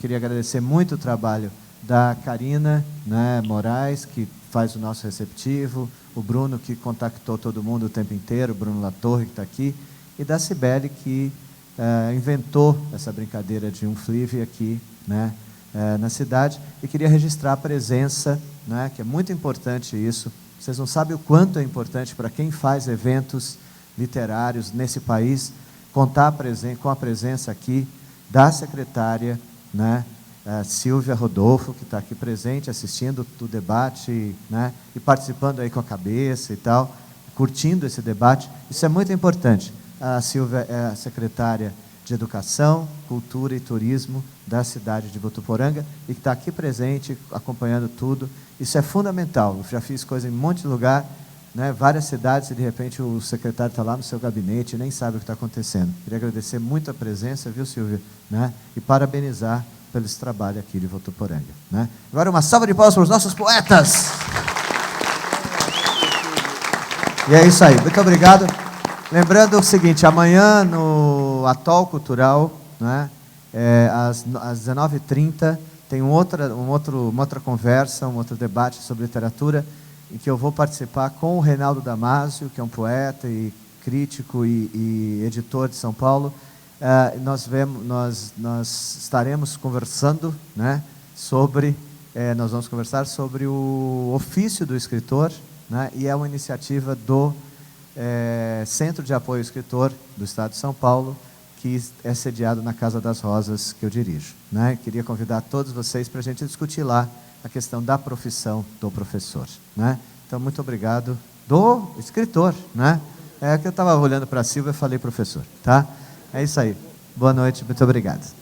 queria agradecer muito o trabalho da Karina, né, Moraes, que faz o nosso receptivo, o Bruno, que contactou todo mundo o tempo inteiro, o Bruno Latorre, que está aqui, e da Cibele, que inventou essa brincadeira de um FLIV aqui, né, na cidade, e queria registrar a presença, né, que é muito importante isso. Vocês não sabem o quanto é importante para quem faz eventos literários nesse país, contar com a presença aqui da secretária, né, Silvia Rodolfo, que está aqui presente, assistindo o debate, né, e participando aí com a cabeça e tal, curtindo esse debate. Isso é muito importante. A Silvia é a secretária de Educação, Cultura e Turismo da cidade de Votuporanga e que está aqui presente, acompanhando tudo. Isso é fundamental. Eu já fiz coisa em um monte de lugar, né, várias cidades, e de repente o secretário está lá no seu gabinete e nem sabe o que está acontecendo. Queria agradecer muito a presença, viu, Silvia? Né, e parabenizar pelo esse trabalho aqui de Votuporanga. Né? Agora uma salva de palmas para os nossos poetas! E é isso aí, muito obrigado. Lembrando o seguinte, amanhã no Atol Cultural, né, às 19h30, tem uma outra conversa, um outro debate sobre literatura, em que eu vou participar com o Reinaldo Damasio, que é um poeta e crítico e editor de São Paulo. Nós estaremos conversando, né, nós vamos conversar sobre o ofício do escritor, né, e é uma iniciativa do Centro de Apoio ao Escritor do Estado de São Paulo, que é sediado na Casa das Rosas, que eu dirijo. Né? Queria convidar todos vocês para a gente discutir lá a questão da profissão do professor. Né? Então, muito obrigado. Do escritor. Né? É que eu estava olhando para a Silvia e falei professor. Tá? É isso aí. Boa noite, muito obrigado.